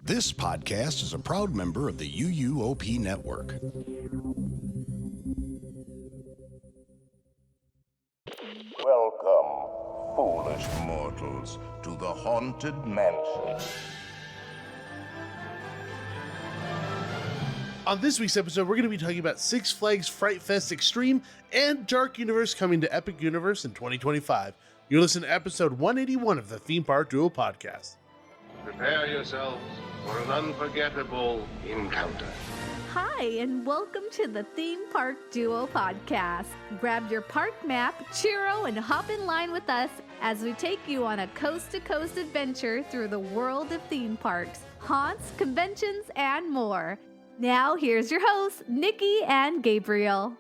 This podcast is a proud member of the UUOP Network. Welcome, foolish mortals, to the Haunted Mansion. On this week's episode, we're going to be talking about Six Flags Fright Fest Extreme and Dark Universe coming to Epic Universe in 2025. You're listening to episode 181 of the Theme Park Duo podcast. Prepare yourselves for an unforgettable encounter. Hi, and welcome to the Theme Park Duo podcast. Grab your park map, churro, and hop in line with us as we take you on a coast-to-coast adventure through the world of theme parks, haunts, conventions, and more. Now, here's your hosts, Nikki and Gabriel.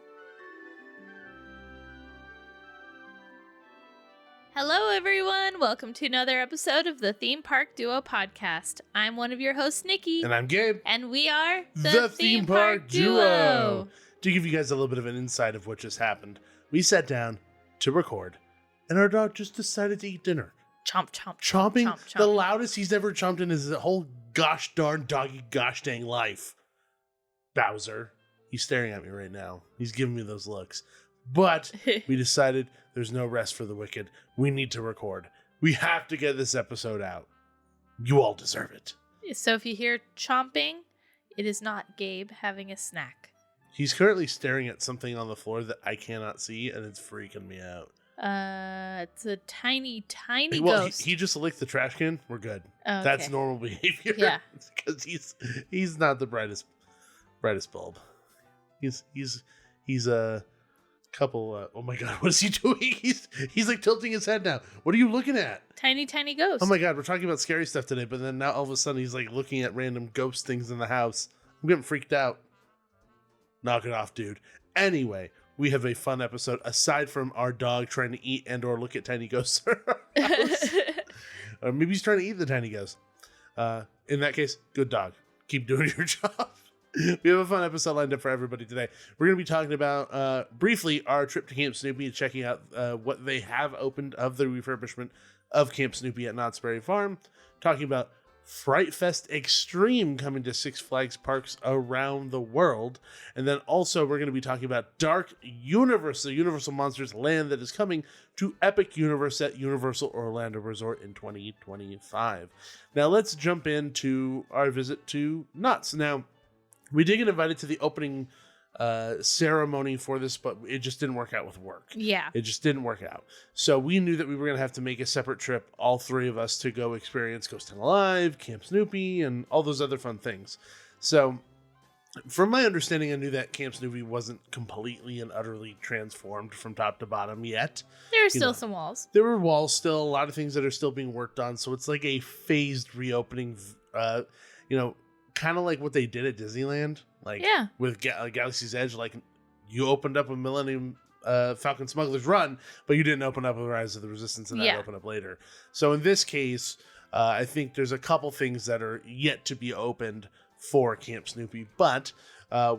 Hello, everyone. Welcome to another episode of the Theme Park Duo podcast. I'm one of your hosts, Nikki. And I'm Gabe. And we are the Theme Park Duo. To give you guys a little bit of an insight of what just happened, we sat down to record, and our dog just decided to eat dinner. Chomp, chomp, Chomping chomp, chomp. the loudest he's ever chomped in his whole gosh darn doggy gosh dang life. Bowser. He's staring at me right now. He's giving me those looks. But we decided there's no rest for the wicked. We need to record. We have to get this episode out. You all deserve it. So if you hear chomping, it is not Gabe having a snack. He's currently staring at something on the floor that I cannot see, and it's freaking me out. It's a tiny Well, ghost. he just licked the trash can. We're good. Oh, okay. That's normal behavior. Yeah. Because he's not the brightest bulb. He's a couple. Oh my god, what is he doing? He's like tilting his head now. What are you looking at? Tiny ghost. Oh my god, we're talking about scary stuff today, but then now all of a sudden he's like looking at random ghost things in the house. I'm getting freaked out. Knock it off, dude. Anyway, we have a fun episode aside from our dog trying to eat and or look at tiny ghosts in our house. Or maybe he's trying to eat the tiny ghost. In that case, good dog. Keep doing your job. We have a fun episode lined up for everybody today. We're going to be talking about, briefly, our trip to Camp Snoopy and checking out what they have opened of the refurbishment of Camp Snoopy at Knott's Berry Farm. Talking about Fright Fest Extreme coming to Six Flags parks around the world. And then also we're going to be talking about Dark Universe, the Universal Monsters land that is coming to Epic Universe at Universal Orlando Resort in 2025. Now let's jump into our visit to Knott's. Now, we did get invited to the opening ceremony for this, but it just didn't work out with work. Yeah. It just didn't work out. So we knew that we were going to have to make a separate trip, all three of us, to go experience Ghost Town Alive, Camp Snoopy, and all those other fun things. So from my understanding, I knew that Camp Snoopy wasn't completely and utterly transformed from top to bottom yet. There are still some walls. There were walls still, a lot of things that are still being worked on. So it's like a phased reopening, kind of like what they did at Disneyland, with Galaxy's Edge. Like, you opened up a Millennium Falcon Smuggler's Run, but you didn't open up a Rise of the Resistance, and that opened up later. So in this case, I think there's a couple things that are yet to be opened for Camp Snoopy, but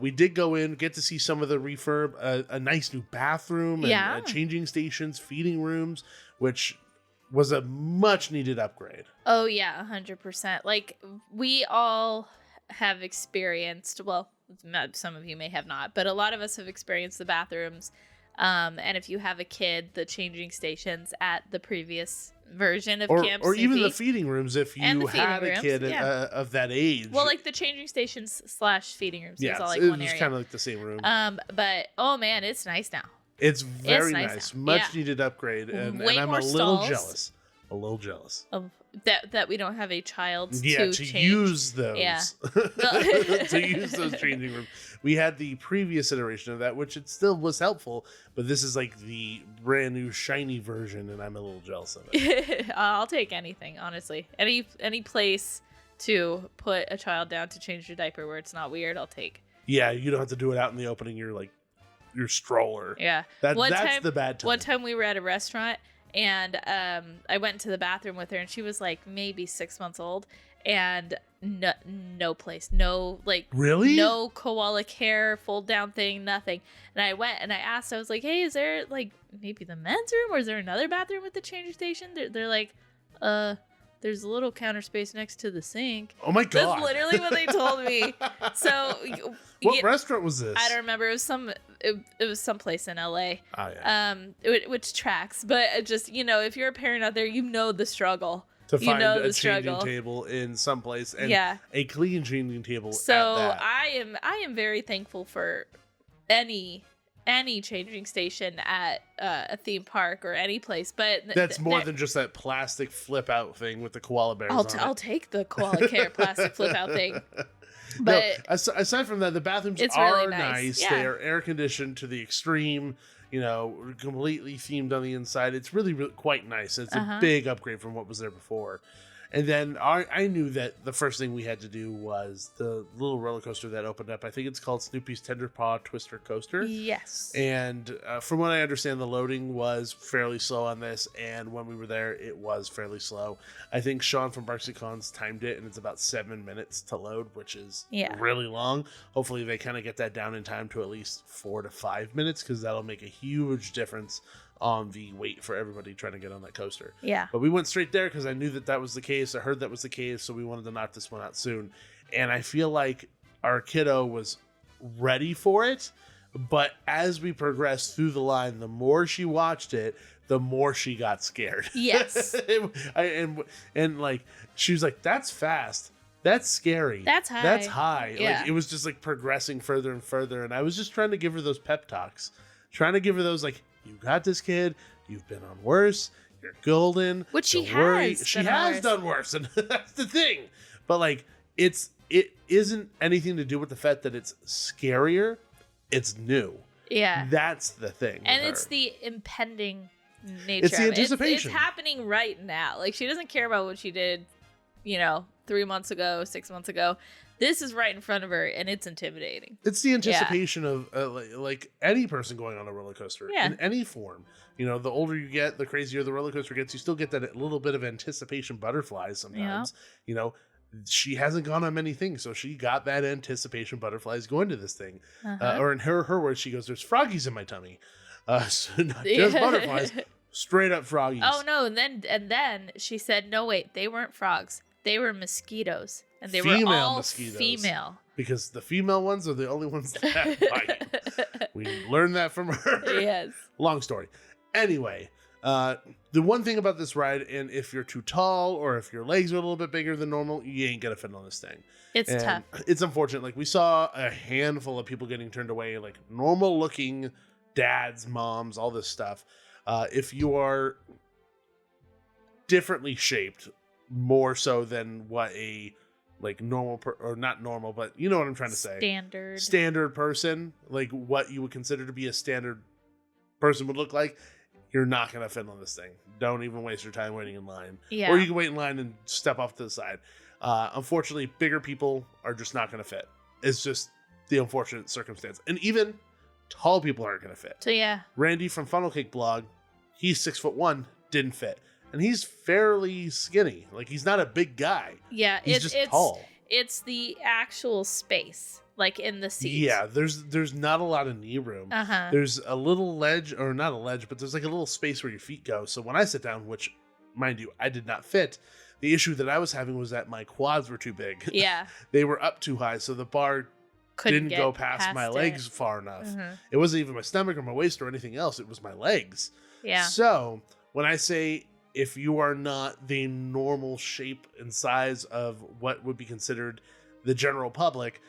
we did go in, get to see some of the refurb, a nice new bathroom, and changing stations, feeding rooms, which was a much needed upgrade. Oh yeah, 100%. Like, we all have experienced, well, some of you may have not, but a lot of us have experienced the bathrooms, and if you have a kid, the changing stations at the previous version of Camp Snoopy. Or even the feeding rooms if you had a kid of that age. Well, like the changing stations / feeding rooms. Yeah, it's all like it one was area. kind of like the same room. But oh man, it's nice now. It's very nice. Now. Much needed upgrade, and I'm a little jealous. Of that we don't have a child to change. Use those. Yeah. To use those changing rooms. We had the previous iteration of that, which it still was helpful, but this is like the brand new shiny version, and I'm a little jealous of it. I'll take anything, honestly. Any place to put a child down to change your diaper where it's not weird, I'll take. Yeah, you don't have to do it out in the opening. You're like your stroller. Yeah. That's the bad time. One time we were at a restaurant, and I went into the bathroom with her, and she was like maybe 6 months old, and no place, no, like, really, no koala care fold down thing, nothing. And I went and I asked, I was like, hey, is there like maybe the men's room, or is there another bathroom with the changing station? They're like, there's a little counter space next to the sink. Oh my God. That's literally what they told me. So what restaurant was this? I don't remember. It was someplace in LA. Oh, yeah. Which tracks. But just, if you're a parent out there, the struggle. To find a changing struggle. table in some place, and a clean changing table. So at that. I am very thankful for any changing station at a theme park or any place, but that's more than just that plastic flip out thing with the koala bears. I'll take the koala care plastic flip out thing. But no, aside from that, the bathrooms it's are really nice. They are air conditioned to the extreme. Completely themed on the inside. It's really, really quite nice. It's a big upgrade from what was there before. And then I knew that the first thing we had to do was the little roller coaster that opened up. I think it's called Snoopy's Tender Paw Twister Coaster. Yes. And from what I understand, the loading was fairly slow on this. And when we were there, it was fairly slow. I think Sean from BarksyCons timed it, and it's about 7 minutes to load, which is really long. Hopefully they kind of get that down in time to at least 4 to 5 minutes, because that'll make a huge difference on the wait for everybody trying to get on that coaster. Yeah. But we went straight there because I knew that was the case. I heard that was the case, so we wanted to knock this one out soon. And I feel like our kiddo was ready for it, but as we progressed through the line, the more she watched it, the more she got scared. Yes. and like, she was like, that's fast. That's scary. That's high. That's high. Yeah. Like, it was just like progressing further and further. And I was just trying to give her those pep talks, trying to give her those like, you got this, kid. You've been on worse. You're golden. Which she Don't worry. has. She has done worse, and that's the thing. But like, it isn't anything to do with the fact that it's scarier. It's new. Yeah. That's the thing. And it's her. the impending nature. It's the anticipation. It's happening right now. Like, she doesn't care about what she did, 3 months ago, 6 months ago. This is right in front of her, and it's intimidating. It's the anticipation of like any person going on a roller coaster in any form. The older you get, the crazier the roller coaster gets. You still get that little bit of anticipation butterflies sometimes. She hasn't gone on many things, so she got that anticipation butterflies going to this thing. Or in her words, she goes, "There's froggies in my tummy." So not just butterflies, straight up froggies. Oh no! And then she said, "No, wait, they weren't frogs. They were mosquitoes." And they were all mosquitoes. Female. Because the female ones are the only ones that bite. We learned that from her. Yes. Long story. Anyway, the one thing about this ride, and if you're too tall or if your legs are a little bit bigger than normal, you ain't gonna fit on this thing. It's tough. It's unfortunate. Like, we saw a handful of people getting turned away, like normal looking dads, moms, all this stuff. If you are differently shaped, more so than what a like normal or not normal, but you know what I'm trying to say. Standard person, like what you would consider to be a standard person would look like, you're not going to fit on this thing. Don't even waste your time waiting in line. Yeah. Or you can wait in line and step off to the side. Unfortunately, bigger people are just not going to fit. It's just the unfortunate circumstance. And even tall people aren't going to fit. So yeah. Randy from Funnel Cake Blog, he's 6'1", didn't fit. And he's fairly skinny. Like, he's not a big guy. Yeah, he's just tall. It's the actual space, like in the seat. Yeah, there's not a lot of knee room. There's a little ledge, or not a ledge, but there's like a little space where your feet go. So when I sit down, which, mind you, I did not fit, the issue that I was having was that my quads were too big. Yeah. They were up too high, so the bar didn't go past my legs far enough. It wasn't even my stomach or my waist or anything else. It was my legs. Yeah. So when I say, if you are not the normal shape and size of what would be considered the general public,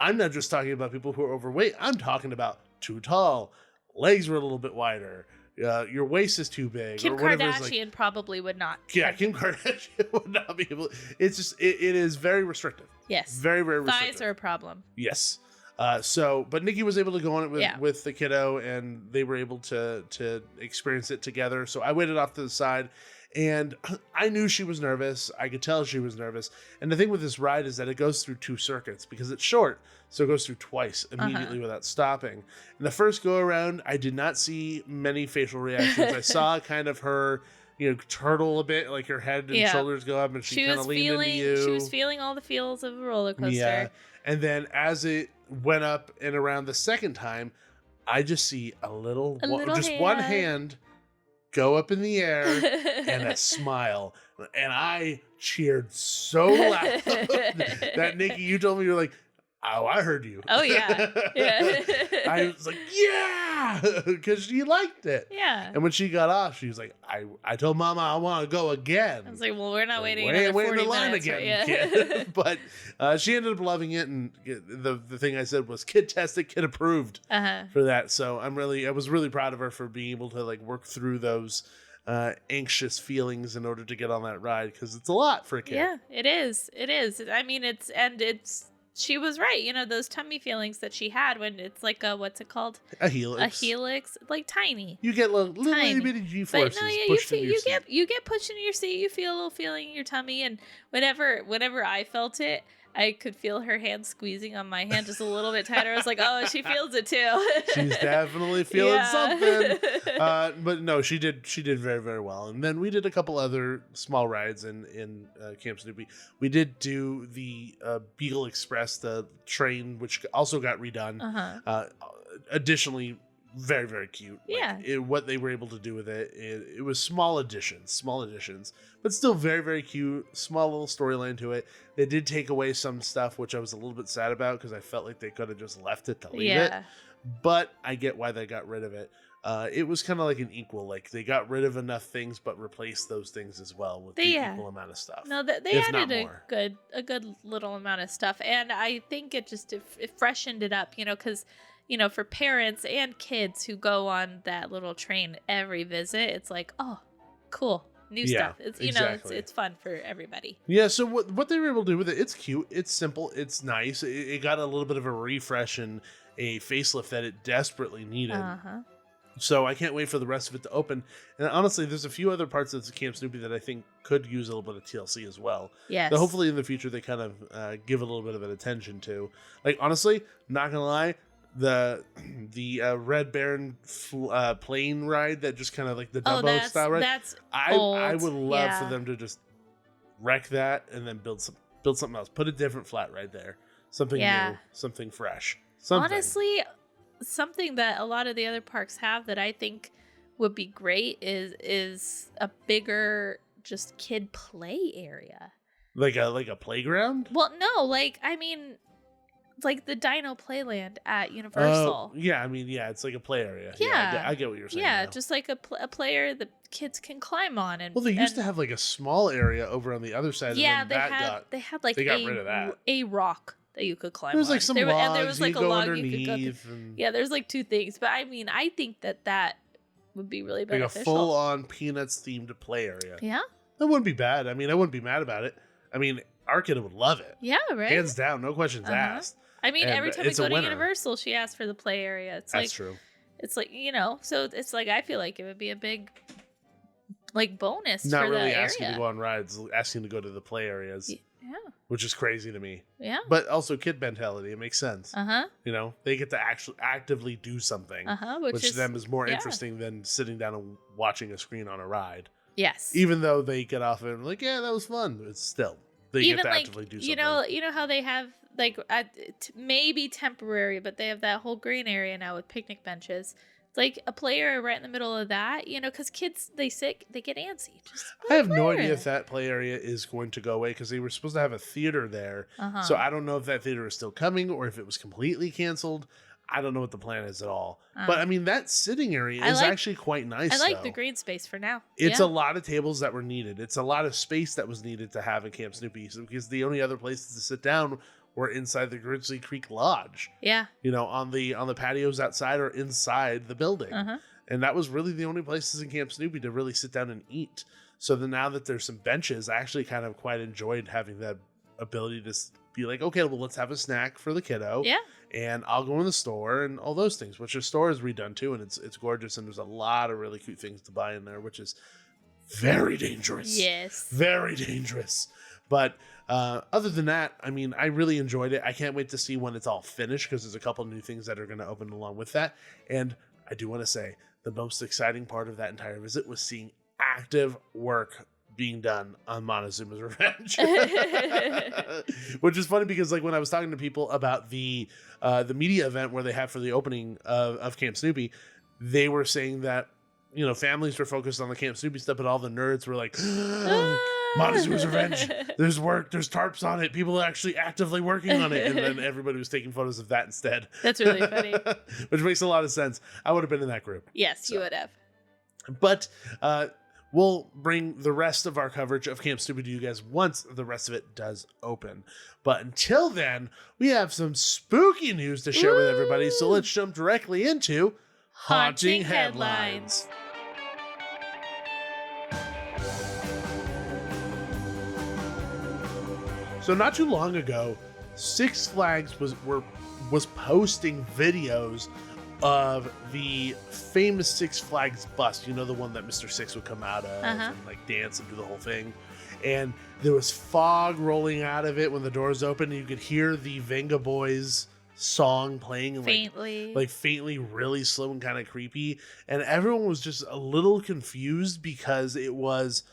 I'm not just talking about people who are overweight. I'm talking about too tall, legs were a little bit wider, your waist is too big. Kim or whatever. Kardashian probably would not. Yeah, Kim Kardashian would not be able. It's just it is very restrictive. Yes, very restrictive. Thighs are a problem. Yes. But Nikki was able to go on it with the kiddo, and they were able to experience it together. So I waited off to the side, and I knew she was nervous. I could tell she was nervous. And the thing with this ride is that it goes through 2 circuits because it's short. So it goes through twice immediately without stopping. And the first go around, I did not see many facial reactions. I saw kind of her, turtle a bit, like her head and shoulders go up, and she kind of leaned into you. She was feeling all the feels of a roller coaster. Yeah. And then as it went up and around the second time, I just see one hand go up in the air and a smile. And I cheered so loud that Nikki, you told me, you're like, oh, I heard you. Oh, yeah. Yeah. I was like, yeah, because she liked it. Yeah. And when she got off, she was like, I told Mama I want to go again. I was like, well, we're not waiting We ain't another 40 waiting in line minutes. again, Yeah. kid. But she ended up loving it, and the thing I said was kid tested, kid approved for that. So I was really proud of her for being able to like work through those anxious feelings in order to get on that ride, because it's a lot for a kid. Yeah, it is. It is. I mean, she was right. You know, those tummy feelings that she had when it's like what's it called? A helix. A helix, like tiny. You get little Tiny. bitty G-forces But no, yeah, pushed into your seat. you get pushed into your seat. You feel a little feeling in your tummy, and whenever I felt it, I could feel her hand squeezing on my hand just a little bit tighter. I was like, oh, she feels it too. She's definitely feeling something. Yeah. But no, she did very, very well. And then we did a couple other small rides in Camp Snoopy. We did do the Beagle Express, the train, which also got redone. Additionally, very, very cute. Yeah. What they were able to do with it was small additions, but still very, very cute. Small little storyline to it. They did take away some stuff, which I was a little bit sad about, because I felt like they could have just left it to leave it. But I get why they got rid of it. It was kind of like an equal, like they got rid of enough things, but replaced those things as well with the equal amount of stuff. No, they added a good little amount of stuff, and I think it freshened it up. You know, because for parents and kids who go on that little train every visit, it's like, oh, cool. New stuff. It's exactly. it's fun for everybody. Yeah, so what they were able to do with it, it's cute, it's simple, it's nice. It got a little bit of a refresh and a facelift that it desperately needed. So I can't wait for the rest of it to open. And honestly, there's a few other parts of the Camp Snoopy that I think could use a little bit of TLC as well. Yes. So hopefully in the future they kind of give a little bit of an attention to. Like, honestly, not gonna lie, the Red Baron plane ride that just kind of like the Dumbo style ride. I would love for them to just wreck that and then build something else. Put a different flat ride there. Something new, something fresh. Something. Honestly, something that a lot of the other parks have that I think would be great is a bigger just kid play area. Like a playground? Well, no, like the Dino Playland at Universal. It's like a play area. Yeah, I get what you're saying. Yeah, now. just like a player the kids can climb on. And well, they used to have like a small area over on the other side. Yeah, and then they had like they got rid of that. A rock that you could climb. There was like some logs, and there was like a log underneath. You could go through. Yeah, there's like two things, but I mean, I think that would be really beneficial. Like a full-on Peanuts themed play area. Yeah, that wouldn't be bad. I mean, I wouldn't be mad about it. I mean, our kid would love it. Yeah, right. Hands down, no questions asked. I mean, And every time we go to winner. Universal, she asks for the play area. That's true. It's like, so it's like, I feel like it would be a big, like, bonus Not for really the asking area. to go on rides, asking to go to the play areas. Yeah. Which is crazy to me. Yeah. But also kid mentality. It makes sense. Uh-huh. They get to actually actively do something. Which to them is more interesting than sitting down and watching a screen on a ride. Yes. Even though they get off and like, yeah, that was fun. It's still, they get to actively do something. You know how they have, like, maybe temporary, but they have that whole green area now with picnic benches. It's like a play area right in the middle of that, because kids, they get antsy. I have no idea if that play area is going to go away, because they were supposed to have a theater there. So I don't know if that theater is still coming or if it was completely canceled. I don't know what the plan is at all. But I mean, that sitting area is actually quite nice. I like the green space for now. It's a lot of tables that were needed. It's a lot of space that was needed to have in Camp Snoopy, because the only other places to sit down were inside the Grizzly Creek Lodge. Yeah. On the patios outside or inside the building. And that was really the only places in Camp Snoopy to really sit down and eat. So then now that there's some benches, I actually kind of quite enjoyed having that ability to be like, okay, well, let's have a snack for the kiddo. Yeah. And I'll go in the store and all those things, which the store is redone too. And it's gorgeous. And there's a lot of really cute things to buy in there, which is very dangerous. Yes. Very dangerous. But other than that, I mean, I really enjoyed it. I can't wait to see when it's all finished, because there's a couple new things that are going to open along with that. And I do want to say the most exciting part of that entire visit was seeing active work being done on Montezuma's Revenge. Which is funny, because like when I was talking to people about the media event where they have for the opening of Camp Snoopy, they were saying that families were focused on the Camp Snoopy stuff, but all the nerds were like, Montezuma's Revenge. There's work. There's tarps on it. People are actually actively working on it. And then everybody was taking photos of that instead. That's really funny. Which makes a lot of sense. I would have been in that group. Yes, you would have. But we'll bring the rest of our coverage of Camp Snoopy to you guys once the rest of it does open. But until then, we have some spooky news to share with everybody. So let's jump directly into Haunting Headlines. So not too long ago, Six Flags was posting videos of the famous Six Flags bus. You know, the one that Mr. Six would come out of and like dance and do the whole thing. And there was fog rolling out of it when the doors opened, and you could hear the Venga Boys song playing and faintly, really slow and kind of creepy. And everyone was just a little confused because it was,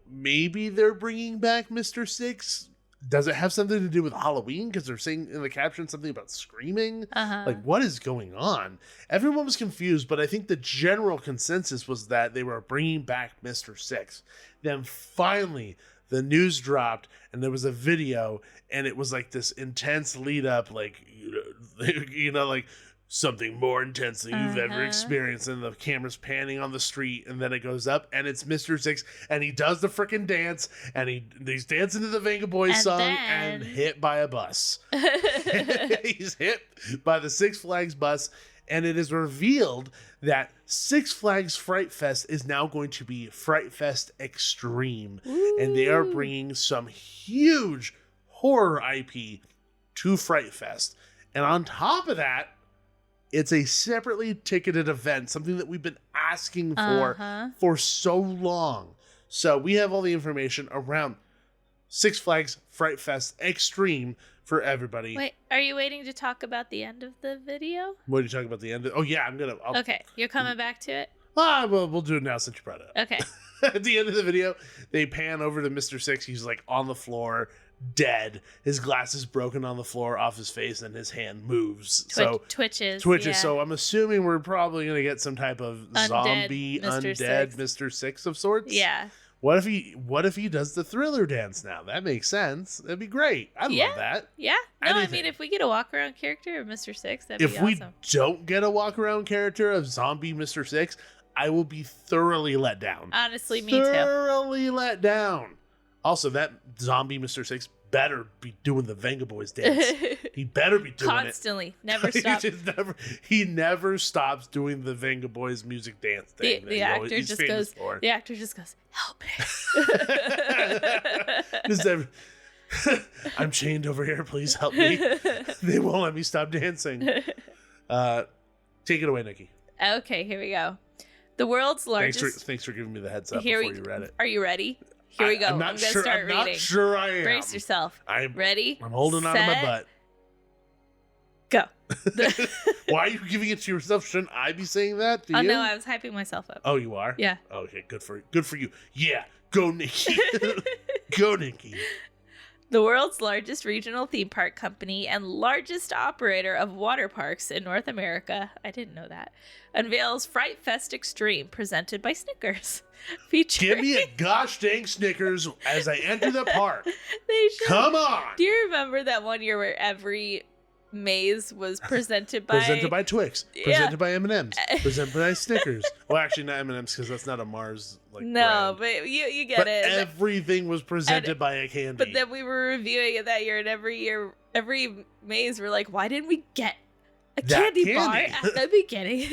maybe they're bringing back Mr. Six. Does it have something to do with Halloween? Because they're saying in the caption something about screaming. Like, what is going on? Everyone was confused, but I think the general consensus was that they were bringing back Mr. Six. Then finally, the news dropped, and there was a video, and it was like this intense lead up, like, like something more intense than you've ever experienced. And the camera's panning on the street, and then it goes up, and it's Mr. Six, and he does the freaking dance, and he's dancing to the Venga Boys song, and hit by a bus. He's hit by the Six Flags bus, and it is revealed that Six Flags Fright Fest is now going to be Fright Fest Extreme. Ooh. And they are bringing some huge horror IP to Fright Fest. And on top of that, it's a separately ticketed event, something that we've been asking for so long. So we have all the information around Six Flags Fright Fest Extreme for everybody. Wait, are you waiting to talk about the end of the video? What are you talking about the end? Yeah, okay, you're coming back to it? Well, we'll do it now since you brought it up. Okay. At the end of the video, they pan over to Mr. Six. He's like on the floor, dead. His glasses broken on the floor off his face, and his hand moves. Twitches. Yeah. So I'm assuming we're probably going to get some type of zombie, undead Mr. Six of sorts. Yeah. What if he does the Thriller dance now? That makes sense. That'd be great. I'd love that. Yeah. No, I mean, if we get a walk around character of Mr. Six, that'd be awesome. If we don't get a walk around character of zombie Mr. Six, I will be thoroughly let down. Honestly, me too. Thoroughly let down. Also, that zombie Mr. Six better be doing the Venga Boys dance. He better be doing constantly. Never stop. He never stops doing the Venga Boys music dance thing. The actor just goes, help me. I'm chained over here. Please help me. They won't let me stop dancing. Take it away, Nikki. Okay, here we go. The world's largest... Thanks for giving me the heads up before you read it. Are you ready? Here we go. I'm going to start reading. I'm not sure I am. Brace yourself. Ready? I'm holding on to my butt. Go. Why are you giving it to yourself? Shouldn't I be saying that to you? Oh, no, I was hyping myself up. Oh, you are? Yeah. Okay, good for you. Yeah, go, Nikki. Go, Nikki. The world's largest regional theme park company and largest operator of water parks in North America, I didn't know that, unveils Fright Fest Extreme, presented by Snickers. Give me a gosh dang Snickers as I enter the park. They should. Come on. Do you remember that one year where every maze was presented by Twix, presented by M&M's, presented by Snickers? Well, actually not M&M's because that's not a Mars brand. But you get it. Everything was presented by a candy. But then we were reviewing it that year, and every maze we're like, why didn't we get a candy bar at the beginning?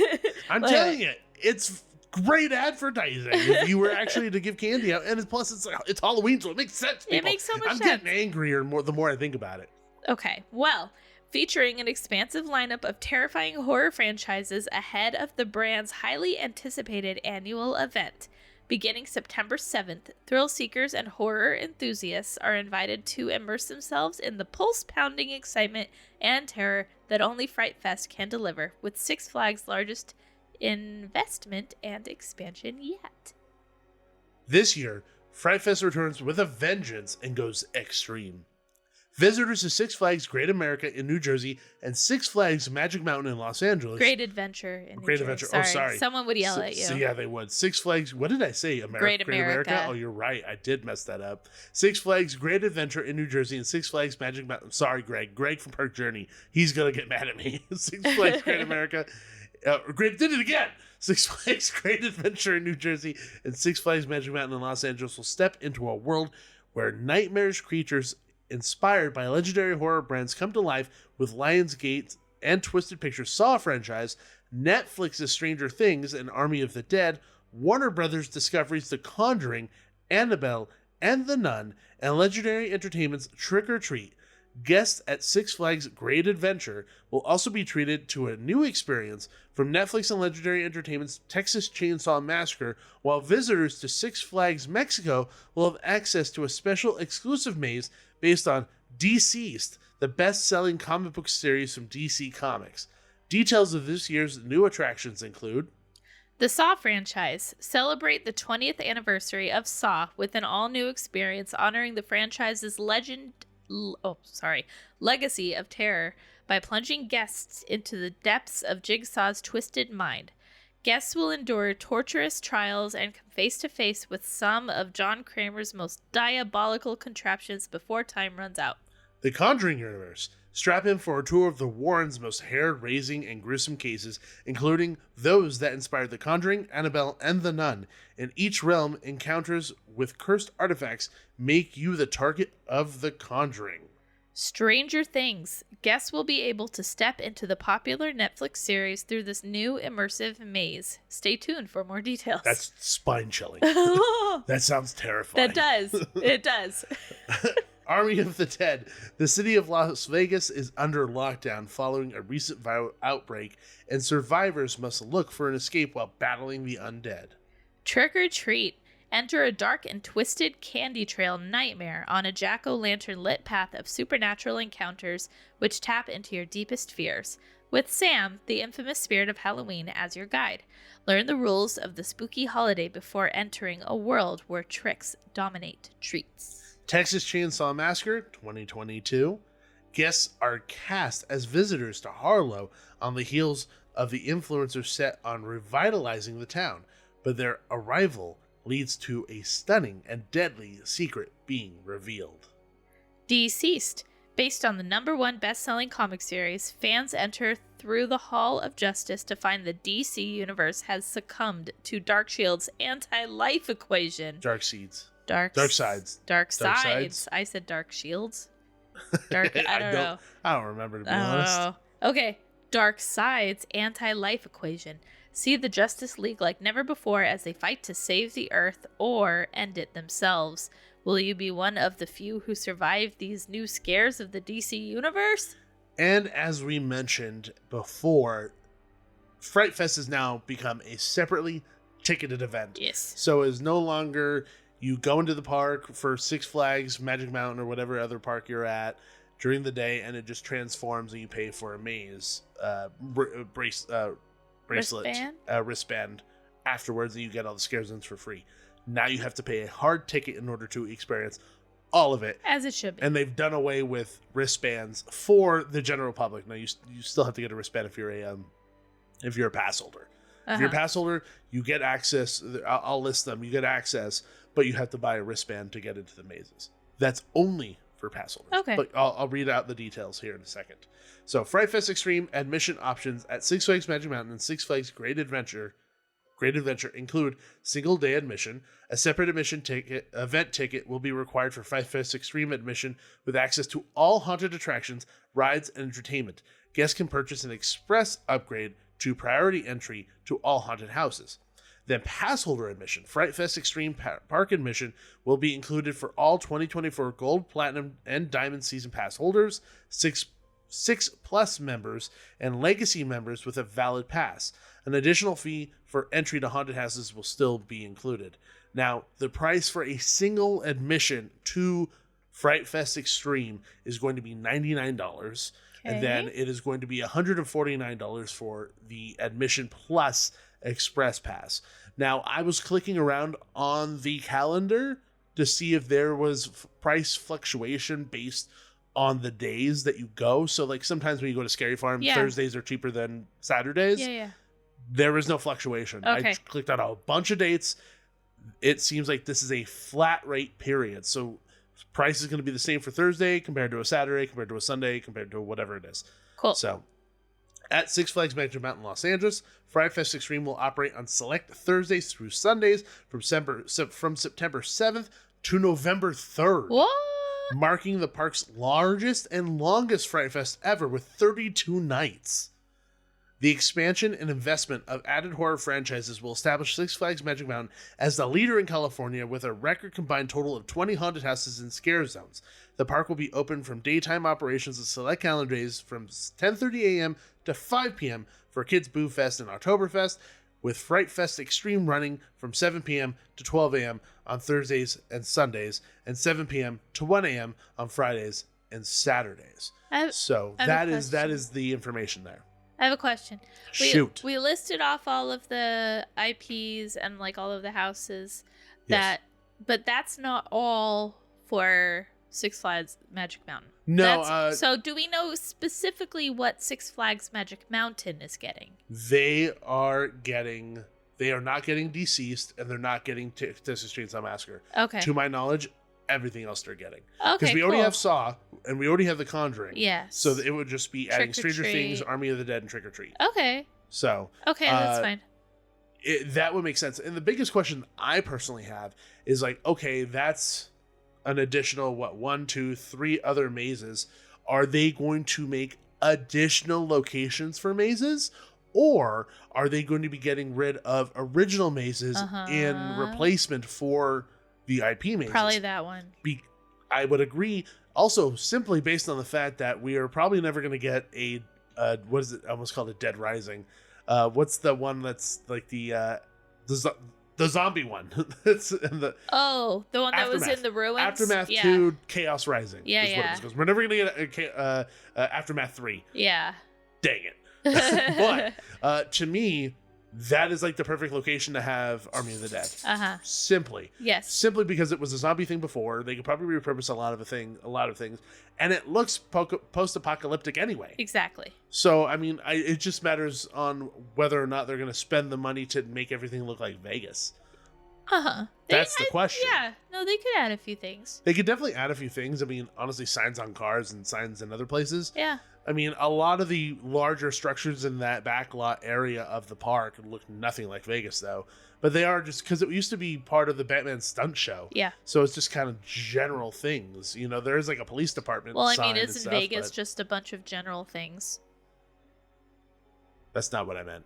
I'm telling you, it's great advertising if you were actually to give candy out, and plus it's Halloween, so it makes sense. People. It makes so much sense. I'm getting angrier the more I think about it. Okay, well, featuring an expansive lineup of terrifying horror franchises ahead of the brand's highly anticipated annual event. Beginning September 7th, thrill seekers and horror enthusiasts are invited to immerse themselves in the pulse-pounding excitement and terror that only Fright Fest can deliver, with Six Flags' largest investment and expansion yet. This year, Fright Fest returns with a vengeance and goes extreme. Visitors to Six Flags Great America in New Jersey and Six Flags Magic Mountain in Los Angeles. Great Adventure in New Great Jersey. Adventure. Oh, sorry. Someone would yell at you. So yeah, they would. Six Flags. What did I say? Great America. Oh, you're right. I did mess that up. Six Flags Great Adventure in New Jersey and Six Flags Magic Mountain. Sorry, Greg. Greg from Park Journey. He's gonna get mad at me. Six Flags Great America. Great. Did it again. Six Flags Great Adventure in New Jersey and Six Flags Magic Mountain in Los Angeles will step into a world where nightmarish creatures inspired by legendary horror brands come to life with Lionsgate and Twisted Pictures Saw franchise, Netflix's Stranger Things and Army of the Dead, Warner Brothers Discovery's The Conjuring, Annabelle and The Nun, and Legendary Entertainment's Trick or Treat. Guests at Six Flags Great Adventure will also be treated to a new experience from Netflix and Legendary Entertainment's Texas Chainsaw Massacre, while visitors to Six Flags Mexico will have access to a special exclusive maze based on Deceased, the best-selling comic book series from DC Comics. Details of this year's new attractions include the Saw franchise. Celebrate the 20th anniversary of Saw with an all-new experience honoring the franchise's legacy of terror by plunging guests into the depths of Jigsaw's twisted mind. Guests will endure torturous trials and come face to face with some of John Kramer's most diabolical contraptions before time runs out. The Conjuring universe. Strap in for a tour of the Warrens' most hair-raising and gruesome cases, including those that inspired The Conjuring, Annabelle, and The Nun. In each realm, encounters with cursed artifacts make you the target of The Conjuring. Stranger Things. Guests will be able to step into the popular Netflix series through this new immersive maze. Stay tuned for more details. That's spine-chilling. That sounds terrifying. That does. It does. Army of the Dead. The city of Las Vegas is under lockdown following a recent viral outbreak, and survivors must look for an escape while battling the undead. Trick or Treat. Enter a dark and twisted candy trail nightmare on a jack-o'-lantern lit path of supernatural encounters which tap into your deepest fears. With Sam, the infamous spirit of Halloween, as your guide. Learn the rules of the spooky holiday before entering a world where tricks dominate treats. Texas Chainsaw Massacre 2022. Guests are cast as visitors to Harlow on the heels of the influencer set on revitalizing the town, but their arrival leads to a stunning and deadly secret being revealed. Deceased. Based on the #1 best-selling comic series, fans enter through the Hall of Justice to find the DC universe has succumbed to Darkshield's anti-life equation. Dark Seeds. Dark Sides. Dark Sides. I said Dark Shields. Dark. I don't know. I don't remember, to be honest. Okay. Dark Sides anti-life equation. See the Justice League like never before as they fight to save the Earth or end it themselves. Will you be one of the few who survive these new scares of the DC universe? And as we mentioned before, Fright Fest has now become a separately ticketed event. Yes. So it's no longer you go into the park for Six Flags, Magic Mountain, or whatever other park you're at during the day, and it just transforms and you pay for a maze wristband afterwards, and you get all the scare zones for free. Now you have to pay a hard ticket in order to experience all of it, as it should be. And they've done away with wristbands for the general public. Now you still have to get a wristband if you're a pass holder. If you're a pass holder, you get access. I'll list them. You get access, but you have to buy a wristband to get into the mazes. That's only for pass holders. Okay. But I'll read out the details here in a second. So, Fright Fest Extreme admission options at Six Flags Magic Mountain and Six Flags Great Adventure include single-day admission. A separate event ticket will be required for Fright Fest Extreme admission with access to all haunted attractions, rides, and entertainment. Guests can purchase an express upgrade to priority entry to all haunted houses. Then pass holder admission. Fright Fest Extreme Park admission will be included for all 2024 Gold, Platinum, and Diamond Season Pass holders, 6+ members, and Legacy members with a valid pass. An additional fee for entry to haunted houses will still be included. Now, the price for a single admission to Fright Fest Extreme is going to be $99. Okay. And then it is going to be $149 for the admission plus express pass. Now, I was clicking around on the calendar to see if there was price fluctuation based on the days that you go. So like sometimes when you go to Scary Farm, Yeah. Thursdays are cheaper than Saturdays. Yeah. There is no fluctuation. Okay. I clicked on a bunch of dates. It seems like this is a flat rate period. So price is going to be the same for Thursday compared to a Saturday, compared to a Sunday, compared to whatever it is. Cool. So at Six Flags Magic Mountain, Los Angeles, Fright Fest Extreme will operate on select Thursdays through Sundays from September 7th to November 3rd. What? Marking the park's largest and longest Fright Fest ever with 32 nights. The expansion and investment of added horror franchises will establish Six Flags Magic Mountain as the leader in California with a record combined total of 20 haunted houses and scare zones. The park will be open from daytime operations on select calendar days from 10:30 a.m. to 5 p.m. for Kids Boo Fest and Oktoberfest, with Fright Fest Extreme running from 7 p.m. to 12 a.m. on Thursdays and Sundays, and 7 p.m. to 1 a.m. on Fridays and Saturdays. So I have a that is the information there. I have a question. Shoot. We listed off all of the IPs and like all of the houses but that's not all for Six Flags Magic Mountain. No. So do we know specifically what Six Flags Magic Mountain is getting? They are not getting Deceased, and they're not getting Texas Chainsaw Massacre. Okay. To my knowledge, everything else they're getting. Okay, Because we already cool. have Saw, and we already have The Conjuring. Yes. So it would just be adding Trick or Stranger Treat. Things, Army of the Dead, and Trick or Treat. Okay. So. Okay, that's fine. That would make sense. And the biggest question I personally have is like, okay, that's an additional, 1, 2, 3 other mazes. Are they going to make additional locations for mazes? Or are they going to be getting rid of original mazes in replacement for the IP mazes? Probably that one. I would agree. Also, simply based on the fact that we are probably never going to get a, what is it? I almost called it Dead Rising. What's the one that's like the zombie one? It's in the the one that was Aftermath. in the ruins. Aftermath 2 Chaos Rising. Yeah, is what it is, 'cause we're never going to get a Aftermath 3. Yeah. Dang it. But to me, that is like the perfect location to have Army of the Dead. Simply. Yes. Simply because it was a zombie thing before. They could probably repurpose a lot of things. And it looks post-apocalyptic anyway. Exactly. So, I mean, it just matters on whether or not they're going to spend the money to make everything look like Vegas. That's the question. Yeah. No, they could add a few things. They could definitely add a few things. I mean, honestly, signs on cars and signs in other places. Yeah. I mean, a lot of the larger structures in that backlot area of the park look nothing like Vegas, though. But they are just because it used to be part of the Batman stunt show. Yeah. So it's just kind of general things. You know, there's like a police department. Well, I sign mean, and isn't stuff, Vegas but just a bunch of general things? That's not what I meant.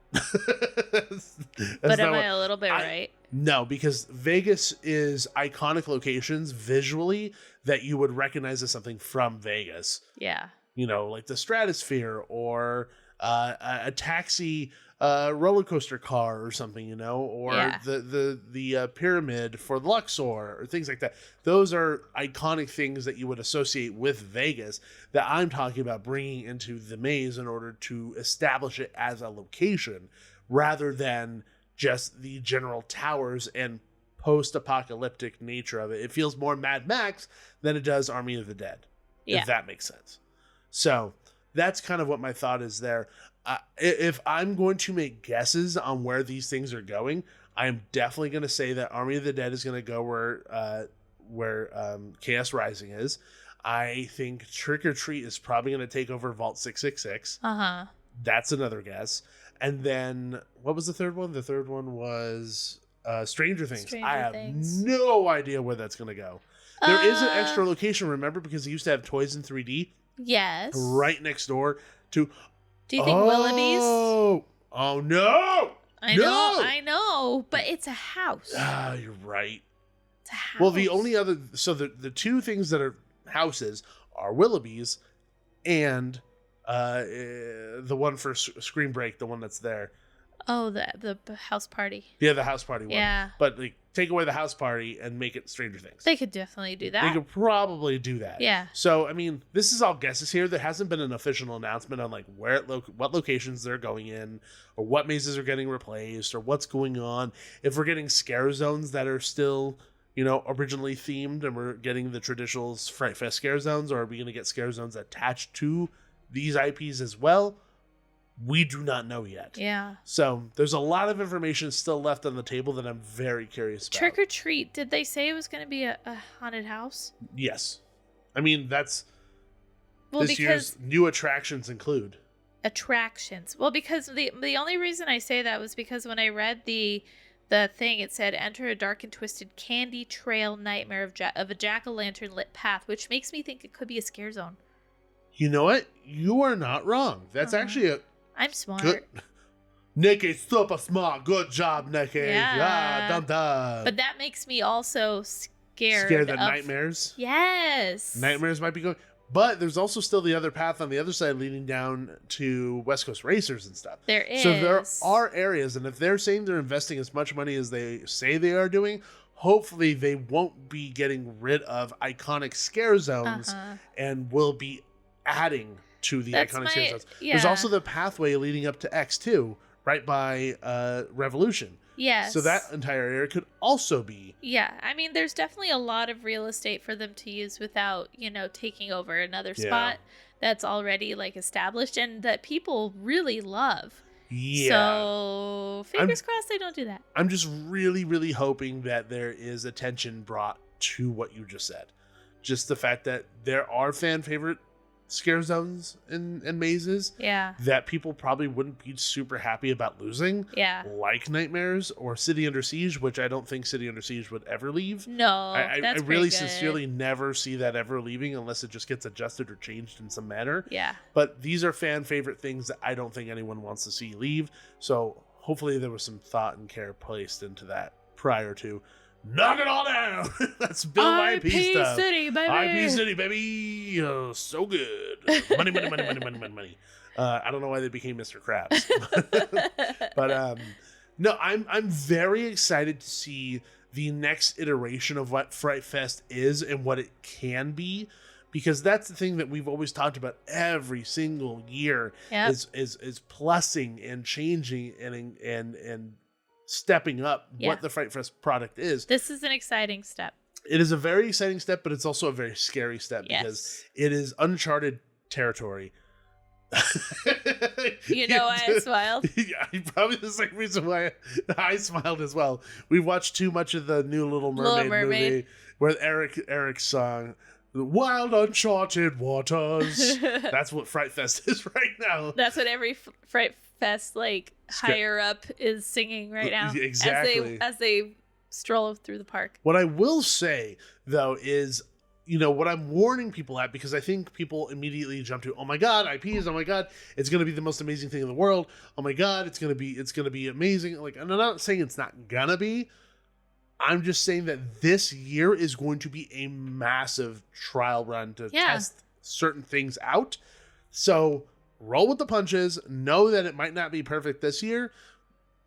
But am I a little bit right? No, because Vegas is iconic locations visually that you would recognize as something from Vegas. Yeah. You know, like the Stratosphere or a taxi roller coaster car or something, you know, or the pyramid for Luxor or things like that. Those are iconic things that you would associate with Vegas that I'm talking about bringing into the maze in order to establish it as a location rather than just the general towers and post-apocalyptic nature of it. It feels more Mad Max than it does Army of the Dead, if that makes sense. So that's kind of what my thought is there. If I'm going to make guesses on where these things are going, I am definitely going to say that Army of the Dead is going to go where Chaos Rising is. I think Trick or Treat is probably going to take over Vault 666. That's another guess. And then what was the third one? The third one was Stranger Things. I have no idea where that's going to go. There is an extra location, remember, because they used to have Toys in 3D. Yes. Right next door to. Do you think Willoughby's? Oh no! I know, but it's a house. Ah, you're right. It's a house. Well, the only other, so the two things that are houses are Willoughby's and the one for Screen Break, the one that's there. Oh, the house party. Yeah, the house party one. Yeah. But like, take away the house party and make it Stranger Things. They could definitely do that. They could probably do that. Yeah. So, I mean, this is all guesses here. There hasn't been an official announcement on like what locations they're going in, or what mazes are getting replaced, or what's going on. If we're getting scare zones that are still originally themed and we're getting the traditional Fright Fest scare zones, or are we going to get scare zones attached to these IPs as well? We do not know yet. Yeah. So there's a lot of information still left on the table that I'm very curious about. Trick or Treat, did they say it was going to be a haunted house? Yes. I mean, that's this year's new attractions include. Attractions. Well, because the only reason I say that was because when I read the thing, it said enter a dark and twisted candy trail nightmare of a jack-o'-lantern lit path, which makes me think it could be a scare zone. You know what? You are not wrong. That's actually I'm smart. good. Nikki, super smart. Good job, Nikki. Yeah. Dun, dun. But that makes me also scared Scared that of nightmares? Yes. Nightmares might be going. But there's also still the other path on the other side leading down to West Coast Racers and stuff. There is. So there are areas, and if they're saying they're investing as much money as they say they are doing, hopefully they won't be getting rid of iconic scare zones and will be adding to the iconic scare zones. Yeah. There's also the pathway leading up to X2, right by Revolution. Yes. So that entire area could also be. Yeah. I mean, there's definitely a lot of real estate for them to use without, taking over another spot that's already established and that people really love. Yeah. So fingers crossed they don't do that. I'm just really, really hoping that there is attention brought to what you just said. Just the fact that there are fan favorite scare zones and mazes that people probably wouldn't be super happy about losing, like Nightmares or City Under Siege, which I don't think City Under Siege would ever leave. No, I that's really pretty good. sincerely never see that ever leaving unless it just gets adjusted or changed in some manner. Yeah. But these are fan favorite things that I don't think anyone wants to see leave. So hopefully there was some thought and care placed into that prior to knock it all down. Let's build IP stuff. City, baby. IP City, baby. So good. Money, money, money, money, money, money, money. I don't know why they became Mr. Krabs. But no, I'm very excited to see the next iteration of what Fright Fest is and what it can be. Because that's the thing that we've always talked about every single year is plussing and changing and stepping up what the Fright Fest product is. This is an exciting step. It is a very exciting step, but it's also a very scary step because it is uncharted territory. Why I smiled? Yeah, probably the same reason why I smiled as well. We watched too much of the new Little Mermaid movie where Eric's song, "The Wild Uncharted Waters." That's what Fright Fest is right now. That's what every Fright Fest higher up is singing right now. Exactly. As they stroll through the park. What I will say though is, what I'm warning people at, because I think people immediately jump to, oh my God, IPs, oh my God, it's going to be the most amazing thing in the world. Oh my God, it's going to be amazing. And I'm not saying it's not gonna be. I'm just saying that this year is going to be a massive trial run to test certain things out. So roll with the punches, know that it might not be perfect this year,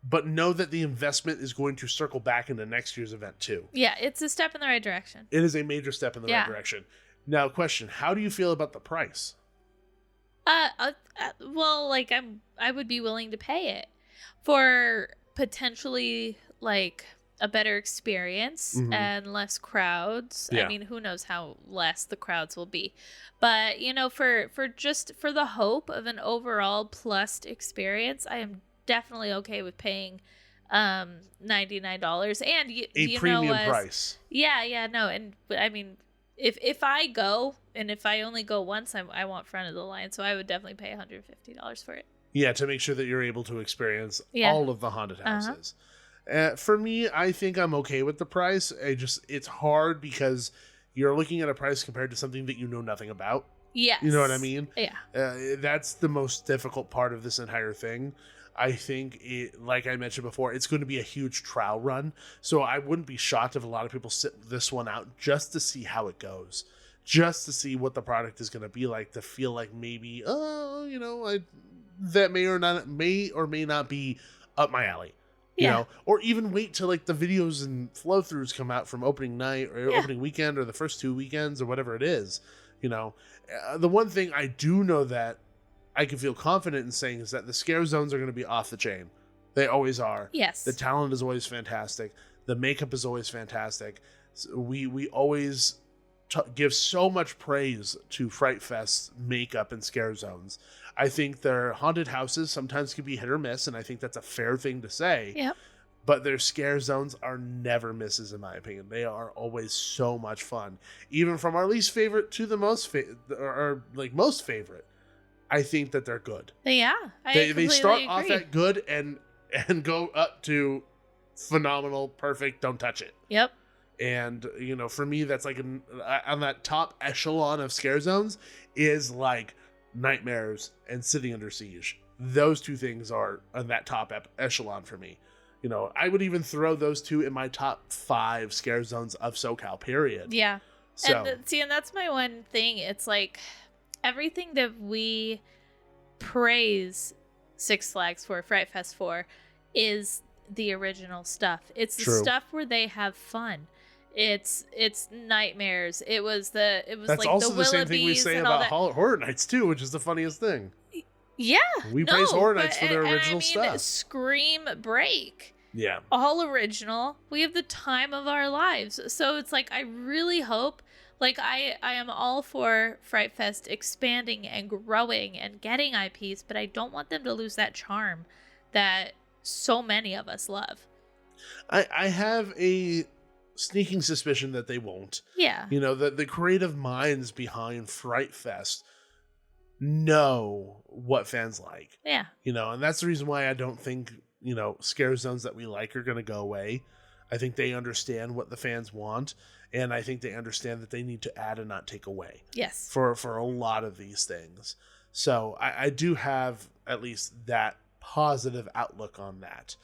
but know that the investment is going to circle back into next year's event too. Yeah, it's a step in the right direction. It is a major step in the right direction. Now, question, how do you feel about the price? Well, I would be willing to pay it for potentially a better experience and less crowds. Yeah. I mean, who knows how less the crowds will be. But, for the hope of an overall plussed experience, I am definitely okay with paying $99 and a premium price. No, and I mean, if I go and if I only go once, I want front of the line, so I would definitely pay $150 for it. Yeah, to make sure that you're able to experience all of the haunted houses. For me, I think I'm okay with the price. It's hard because you're looking at a price compared to something that you know nothing about. Yes. You know what I mean? Yeah. That's the most difficult part of this entire thing. I think, like I mentioned before, it's going to be a huge trial run. So I wouldn't be shocked if a lot of people sit this one out just to see how it goes. Just to see what the product is going to be like, to feel like maybe, that may or may not be up my alley. You know, or even wait till the videos and flow throughs come out from opening night or opening weekend or the first 2 weekends or whatever it is. The one thing I do know that I can feel confident in saying is that the scare zones are going to be off the chain. They always are. Yes. The talent is always fantastic. The makeup is always fantastic. We always give so much praise to Fright Fest's makeup and scare zones. I think their haunted houses sometimes can be hit or miss, and I think that's a fair thing to say. Yep. But their scare zones are never misses, in my opinion. They are always so much fun. Even from our least favorite to the most most favorite, I think that they're good. Yeah, They start agree. off at good and go up to phenomenal, perfect, don't touch it. Yep. And, you know, for me, that's like on that top echelon of scare zones is like Nightmares and City Under Siege. Those two things are on that top echelon for me. You know, I would even throw those two in my top 5 scare zones of SoCal, period. Yeah. So, And that's my one thing. It's like everything that we praise Six Flags for, Fright Fest for, is the original stuff. It's the True. stuff where they have fun. It's Nightmares. That's like also the the same thing we Willoughbys say and all about that. Horror Nights, too, which is the funniest thing. Yeah. We praise Horror Nights but- for their and original stuff. Scream Break. Yeah. All original. We have the time of our lives. So it's like, I really hope, like, I am all for Fright Fest expanding and growing and getting IPs, but I don't want them to lose that charm that so many of us love. I have a sneaking suspicion that they won't. Yeah. You know, the creative minds behind Fright Fest know what fans like. Yeah. You know, and that's the reason why I don't think, you know, scare zones that we like are going to go away. I think they understand what the fans want, and I think they understand that they need to add and not take away Yes. for a lot of these things. So I do have at least that positive outlook on that.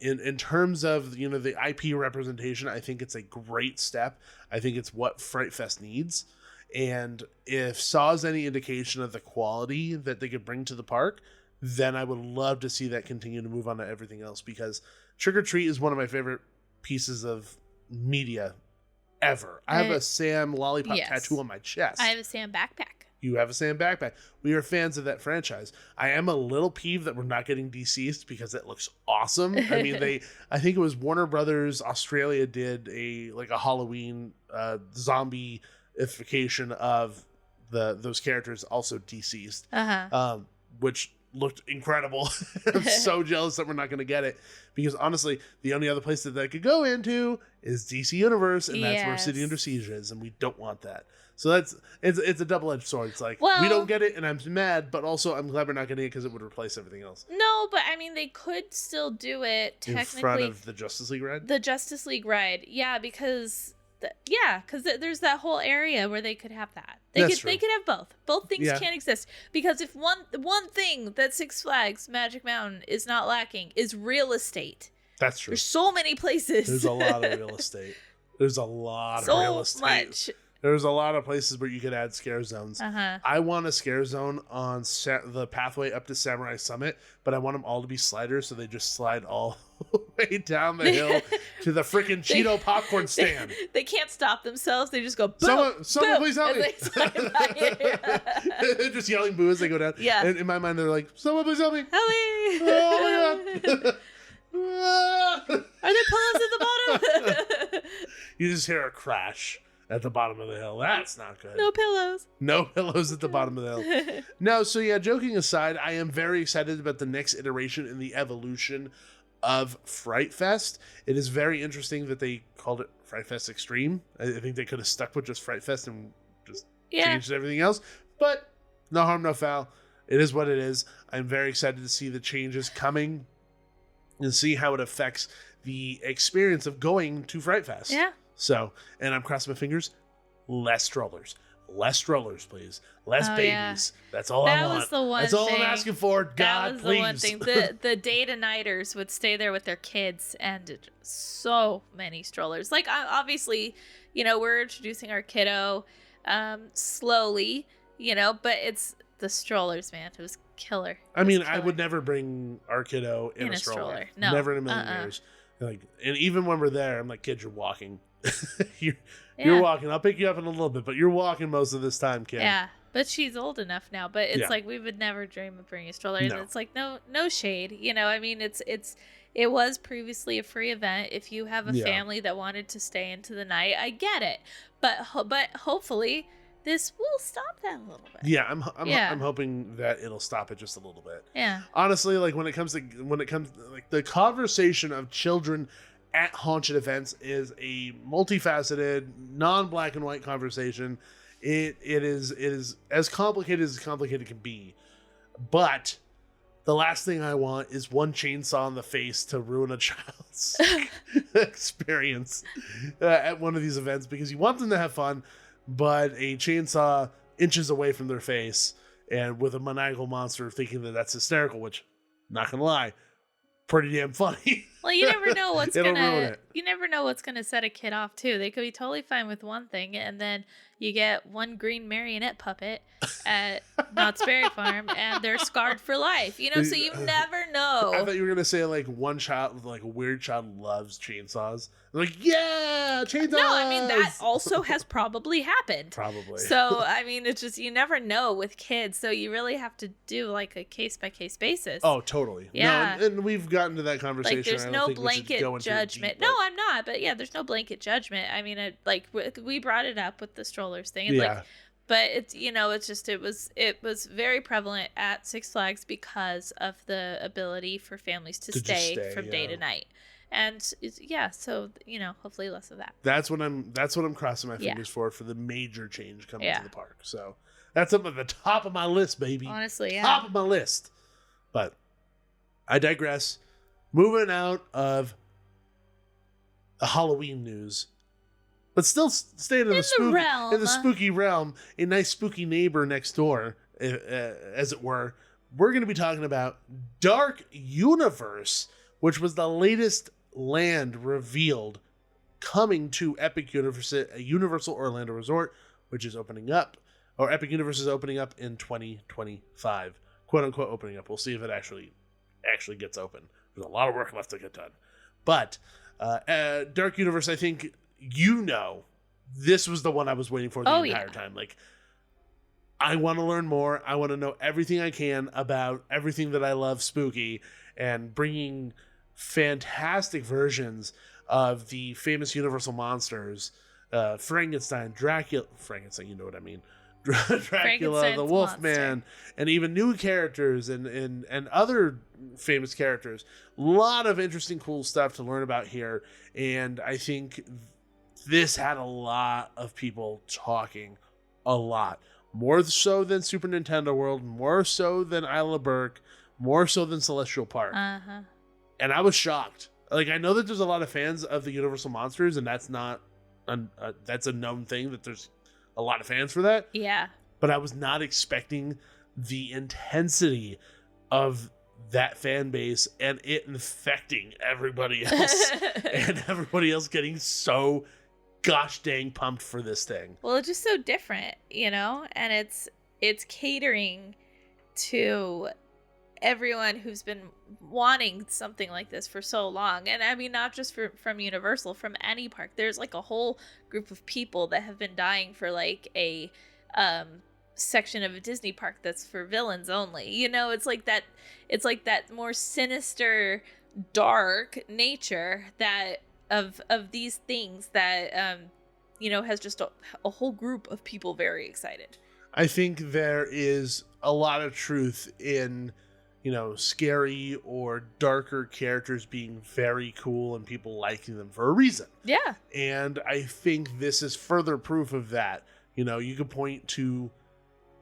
In terms of, you know, the IP representation, I think it's a great step. I think it's what Fright Fest needs. And if Saw's any indication of the quality that they could bring to the park, then I would love to see that continue to move on to everything else, because Trick or Treat is one of my favorite pieces of media ever. I have a Sam lollipop Yes. tattoo on my chest. I have a Sam backpack. You have a Sam backpack. We are fans of that franchise. I am a little peeved that we're not getting deceased because it looks awesome. I mean, I think it was Warner Brothers Australia did a Halloween zombie-ification of those characters, also deceased, which looked incredible. I'm so jealous that we're not going to get it, because honestly, the only other place that could go into is DC Universe, and that's where City Under Siege is, and we don't want that. So it's a double-edged sword. It's like, we don't get it, and I'm mad, but also I'm glad we're not getting it because it would replace everything else. No, but I mean, they could still do it technically In front of the Justice League ride? The Justice League ride, yeah, because there's that whole area where they could have that. They could have both. Both things can't exist, because if one thing that Six Flags Magic Mountain is not lacking is real estate. That's true. There's so many places. There's a lot of real estate. There's a lot of real estate. So much. There's a lot of places where you could add scare zones. I want a scare zone on the pathway up to Samurai Summit, but I want them all to be sliders, so they just slide all the way down the hill to the freaking Cheeto popcorn stand. They can't stop themselves. They just go, boom, someone boom, please help me. as they slide by. They're just yelling boo as they go down. Yeah. And in my mind, they're like, someone please help me. Help me. Oh my God. Are there pillows at the bottom? You just hear a crash at the bottom of the hill. That's not good. No pillows. No pillows at the bottom of the hill. No, so yeah, joking aside, I am very excited about the next iteration in the evolution of Fright Fest. It is very interesting that they called it Fright Fest Extreme. I think they could have stuck with just Fright Fest and just changed everything else. But no harm, no foul. It is what it is. I'm very excited to see the changes coming and see how it affects the experience of going to Fright Fest. Yeah. So, and I'm crossing my fingers, less strollers. Less strollers, please. Less babies. Yeah. That's all I want. That was the one That's all thing. I'm asking for. That God, was please. the one thing. The day-to-nighters would stay there with their kids, and so many strollers. Like, obviously, you know, we're introducing our kiddo slowly, you know, but it's the strollers, man. It was killer. I mean, I would never bring our kiddo in a stroller. No. Never in a million years. Like, and even when we're there, I'm like, kid, you're walking. You're walking. I'll pick you up in a little bit, but you're walking most of this time, kid. Yeah, but she's old enough now. But it's like we would never dream of bringing a stroller. And No. it's like no shade. You know, I mean, it's it was previously a free event. If you have a Yeah. family that wanted to stay into the night, I get it. But hopefully this will stop that a little bit. Yeah, Yeah. I'm hoping that it'll stop it just a little bit. Yeah. Honestly, like when it comes like the conversation of children at haunted events is a multifaceted, non-black and white conversation. It is as complicated can be. But the last thing I want is one chainsaw in the face to ruin a child's experience at one of these events, because you want them to have fun, but a chainsaw inches away from their face and with a maniacal monster thinking that that's hysterical, which, not gonna lie, pretty damn funny. Well, you never know what's It'll ruin gonna it. you never know what's gonna set a kid off too. They could be totally fine with one thing, and then you get one green marionette puppet at Knott's Berry Farm, and they're scarred for life. You know, so you never know. I thought you were gonna say like one child, like a weird child, loves chainsaws. They're like, yeah, chainsaws. No, I mean that also has probably happened. Probably. So I mean, it's just you never know with kids. So you really have to do like a case by case basis. Oh, totally. Yeah. No, and we've gotten to that conversation. Like there's I don't no think we should blanket go into it judgment. deep, No, but- I'm not. But yeah, there's no blanket judgment. I mean, we brought it up with the strollers thing. And Yeah. like, but it's it's just it was very prevalent at Six Flags because of the ability for families to just stay stay, from day to night. And so hopefully less of that. That's what I'm crossing my Yeah. fingers for the major change coming Yeah. to the park. So that's up at the top of my list, baby. Honestly, yeah. Top of my list. But I digress. Moving out of the Halloween news, but still staying in the spooky realm, a nice spooky neighbor next door, as it were. We're going to be talking about Dark Universe, which was the latest land revealed coming to Epic Universal Orlando Resort, which is opening up, or Epic Universe is opening up in 2025, quote unquote opening up. We'll see if it actually gets open. There's a lot of work left to get done, but Dark Universe, I think this was the one I was waiting for the entire time. Like, I want to learn more. I want to know everything I can about everything that I love spooky, and bringing fantastic versions of the famous Universal monsters, Frankenstein, you know what I mean, Dracula, the Wolfman, and even new characters and other famous characters. A lot of interesting, cool stuff to learn about here, and I think this had a lot of people talking a lot. More so than Super Nintendo World, more so than Isle of Berk, more so than Celestial Park. Uh-huh. And I was shocked. Like, I know that there's a lot of fans of the Universal Monsters, and that's that's a known thing, that there's a lot of fans for that. Yeah. But I was not expecting the intensity of that fan base and it infecting everybody else and everybody else getting so gosh dang pumped for this thing. Well, it's just so different, and it's catering to everyone who's been wanting something like this for so long. And I mean, not just from Universal, from any park. There's like a whole group of people that have been dying for like a section of a Disney park that's for villains only. It's like that more sinister, dark nature that of these things that has just a whole group of people very excited. I think there is a lot of truth in scary or darker characters being very cool and people liking them for a reason. Yeah. And I think this is further proof of that. You could point to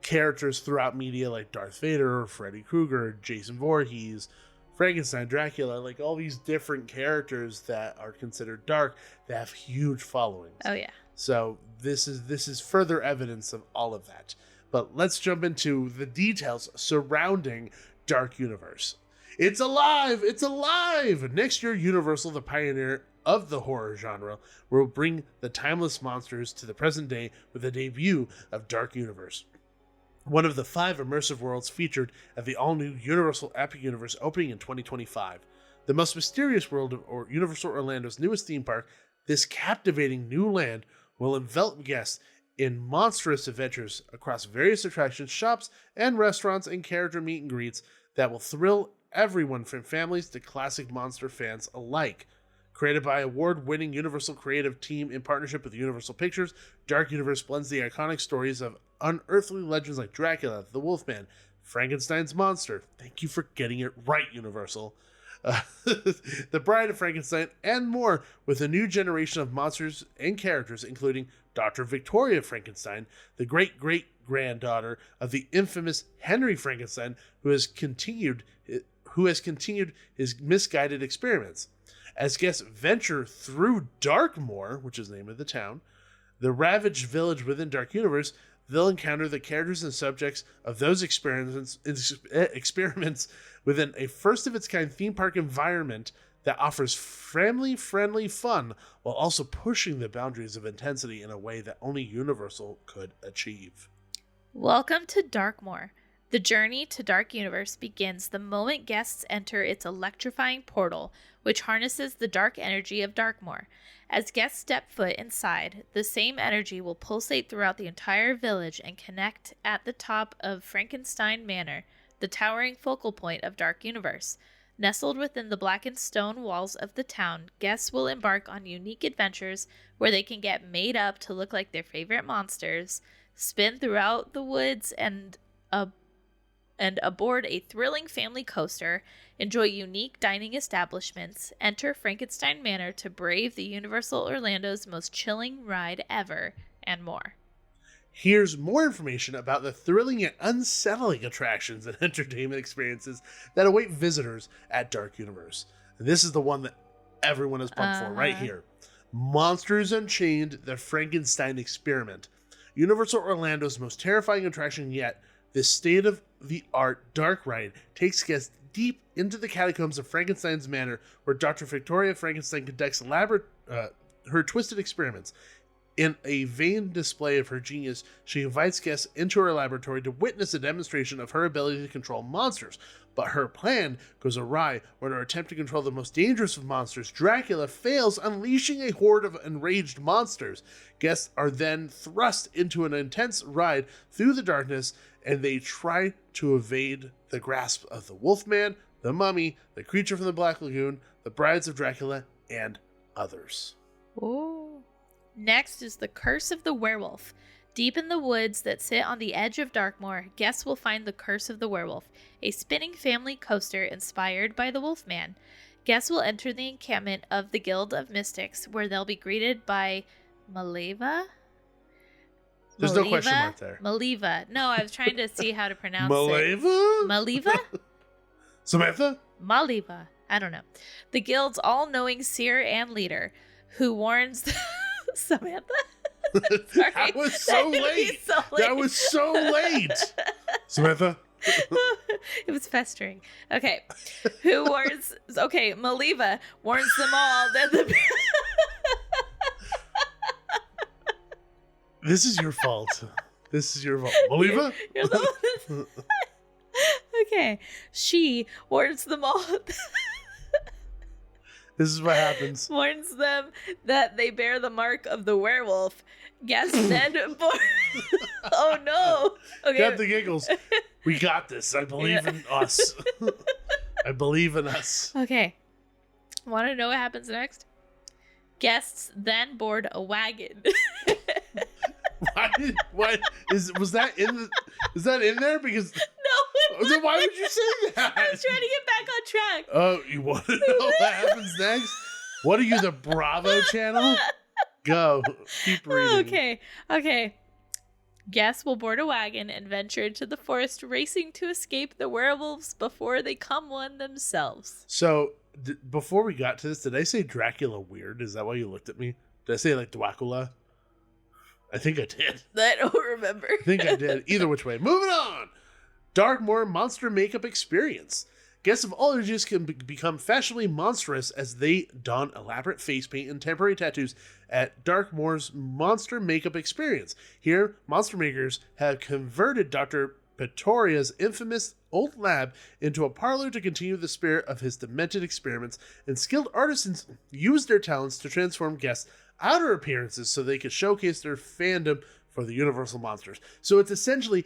characters throughout media like Darth Vader, Freddy Krueger, Jason Voorhees, Frankenstein, Dracula, like all these different characters that are considered dark that have huge followings. Oh yeah. So this is further evidence of all of that. But let's jump into the details surrounding Dark Universe. It's alive! It's alive! Next year, Universal, the pioneer of the horror genre, will bring the timeless monsters to the present day with the debut of Dark Universe, one of the 5 immersive worlds featured at the all-new Universal Epic Universe opening in 2025. The most mysterious world of Universal Orlando's newest theme park, this captivating new land will envelop guests in monstrous adventures across various attractions, shops, and restaurants, and character meet and greets that will thrill everyone from families to classic monster fans alike. Created by award-winning Universal creative team in partnership with Universal Pictures, Dark Universe blends the iconic stories of unearthly legends like Dracula, the Wolfman, Frankenstein's monster. Thank you for getting it right, Universal. The Bride of Frankenstein, and more, with a new generation of monsters and characters, including Dr. Victoria Frankenstein, the great-great-granddaughter of the infamous Henry Frankenstein, who has continued his misguided experiments. As guests venture through Darkmoor, which is the name of the town, the ravaged village within Dark Universe, they'll encounter the characters and subjects of those experiments within a first-of-its-kind theme park environment that offers family-friendly fun while also pushing the boundaries of intensity in a way that only Universal could achieve. Welcome to Darkmoor. The journey to Dark Universe begins the moment guests enter its electrifying portal, which harnesses the dark energy of Darkmoor. As guests step foot inside, the same energy will pulsate throughout the entire village and connect at the top of Frankenstein Manor, the towering focal point of Dark Universe. Nestled within the blackened stone walls of the town, guests will embark on unique adventures where they can get made up to look like their favorite monsters, spin throughout the woods and aboard a thrilling family coaster, enjoy unique dining establishments, enter Frankenstein Manor to brave the Universal Orlando's most chilling ride ever, and more. Here's more information about the thrilling and unsettling attractions and entertainment experiences that await visitors at Dark Universe. And this is the one that everyone is pumped for right here. Monsters Unchained, the Frankenstein Experiment. Universal Orlando's most terrifying attraction yet, this state-of-the-art dark ride takes guests deep into the catacombs of Frankenstein's Manor, where Dr. Victoria Frankenstein conducts her twisted experiments. In a vain display of her genius, she invites guests into her laboratory to witness a demonstration of her ability to control monsters. But her plan goes awry when her attempt to control the most dangerous of monsters, Dracula, fails, unleashing a horde of enraged monsters. Guests are then thrust into an intense ride through the darkness, and they try to evade the grasp of the Wolfman, the Mummy, the Creature from the Black Lagoon, the Brides of Dracula, and others. Ooh. Next is the Curse of the Werewolf. Deep in the woods that sit on the edge of Darkmoor, guests will find the Curse of the Werewolf, a spinning family coaster inspired by the Wolfman. Guests will enter the encampment of the Guild of Mystics, where they'll be greeted by Maleva? There's no question mark there. Maleva. No, I was trying to see how to pronounce Maleva? it. Maleva? Samantha? Maleva. I don't know. The Guild's all-knowing seer and leader, who warns... Samantha? Sorry. That was so late. That was so late. Samantha? It was festering. Okay. Who warns... Okay, Maleva warns them all that the... This is your fault. This is your fault. Maleva? You're the one Okay. She warns them all... This is what happens. Warns them that they bear the mark of the werewolf. Guests then board... Oh no. Okay. Got the giggles. We got this. I believe in us. I believe in us. Okay. Want to know what happens next? Guests then board a wagon. Was that in there? Because No. then why would you say that? I was trying to get back on track. Oh, you want to know what happens next? What are you, the Bravo channel? Go. Keep reading. Okay. Guests will board a wagon and venture into the forest, racing to escape the werewolves before they come one themselves. So, before we got to this, did I say Dracula weird? Is that why you looked at me? Did I say like Dracula? I think I did. I don't remember. I think I did. Either which way. Moving on. Darkmoor Monster Makeup Experience. Guests of all ages can become fashionably monstrous as they don elaborate face paint and temporary tattoos at Darkmoor's Monster Makeup Experience. Here, monster makers have converted Dr. Pretoria's infamous old lab into a parlor to continue the spirit of his demented experiments, and skilled artisans use their talents to transform guests' outer appearances so they can showcase their fandom for the Universal monsters. So it's essentially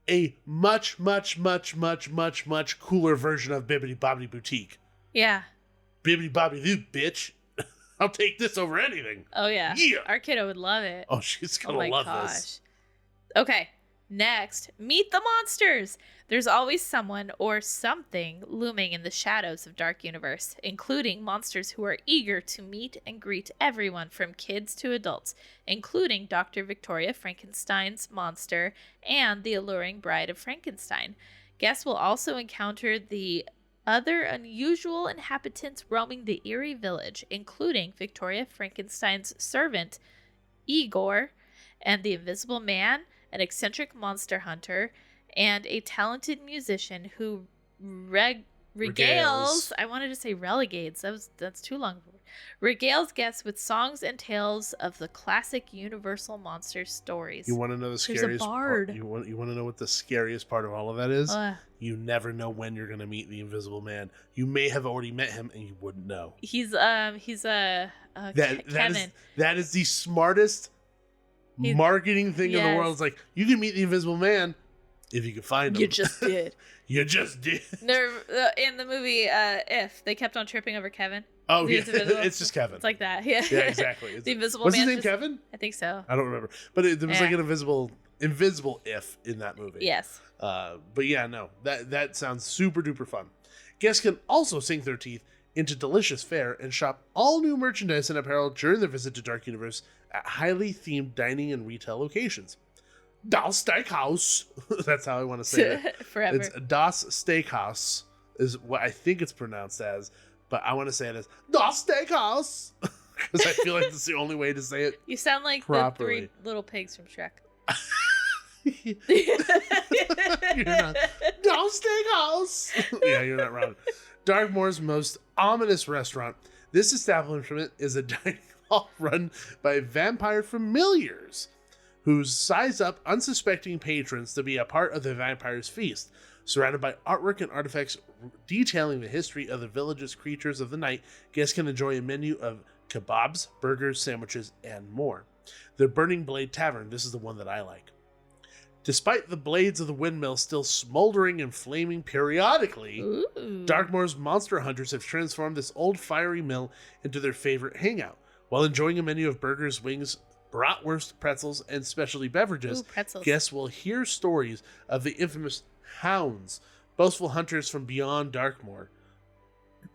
a much, much, much, much, much, much cooler version of Bibbidi Bobbidi Boutique. Yeah. Bibbidi Bobbidi Doo, bitch. I'll take this over anything. Oh, yeah. Yeah. Our kiddo would love it. Oh, she's going to love this. Okay. Next, meet the monsters. There's always someone or something looming in the shadows of Dark Universe, including monsters who are eager to meet and greet everyone from kids to adults, including Dr. Victoria Frankenstein's monster and the alluring Bride of Frankenstein. Guests will also encounter the other unusual inhabitants roaming the eerie village, including Victoria Frankenstein's servant, Igor, and the Invisible Man, an eccentric monster hunter, and a talented musician who regales. I wanted to say relegates. That's too long. Regales guests with songs and tales of the classic Universal monster stories. You want to know the scariest There's a bard. part? You want to know what the scariest part of all of that is? You never know when you're going to meet the Invisible Man. You may have already met him and you wouldn't know. He's Kevin. That is the smartest marketing thing in the world. It's like, you can meet the Invisible Man if you can find him. You just did. You just did. In the movie If, they kept on tripping over Kevin. Oh, yeah. It's just Kevin. It's like that. Yeah, yeah, exactly. The Invisible What's Man. What's his name, Kevin? I think so. I don't remember. But there was like an invisible If in that movie. Yes. But yeah, no. That sounds super duper fun. Guests can also sink their teeth into delicious fare and shop all new merchandise and apparel during their visit to Dark Universe at highly themed dining and retail locations. Das Steakhouse. That's how I want to say it. Forever. It's Das Steakhouse is what I think it's pronounced as, but I want to say it as Das Steakhouse because I feel like that's the only way to say it. You sound like properly. The 3 little pigs from Shrek. You're not. Das Steakhouse. Yeah, you're not wrong. Darkmoor's most ominous restaurant. This establishment is a dining hall run by vampire familiars who size up unsuspecting patrons to be a part of the vampire's feast. Surrounded by artwork and artifacts detailing the history of the village's creatures of the night, guests can enjoy a menu of kebabs, burgers, sandwiches, and more. The Burning Blade Tavern, this is the one that I like. Despite the blades of the windmill still smoldering and flaming periodically, Darkmoor's monster hunters have transformed this old fiery mill into their favorite hangout. While enjoying a menu of burgers, wings, bratwurst, pretzels, and specialty beverages, guests will hear stories of the infamous hounds, boastful hunters from beyond Darkmoor,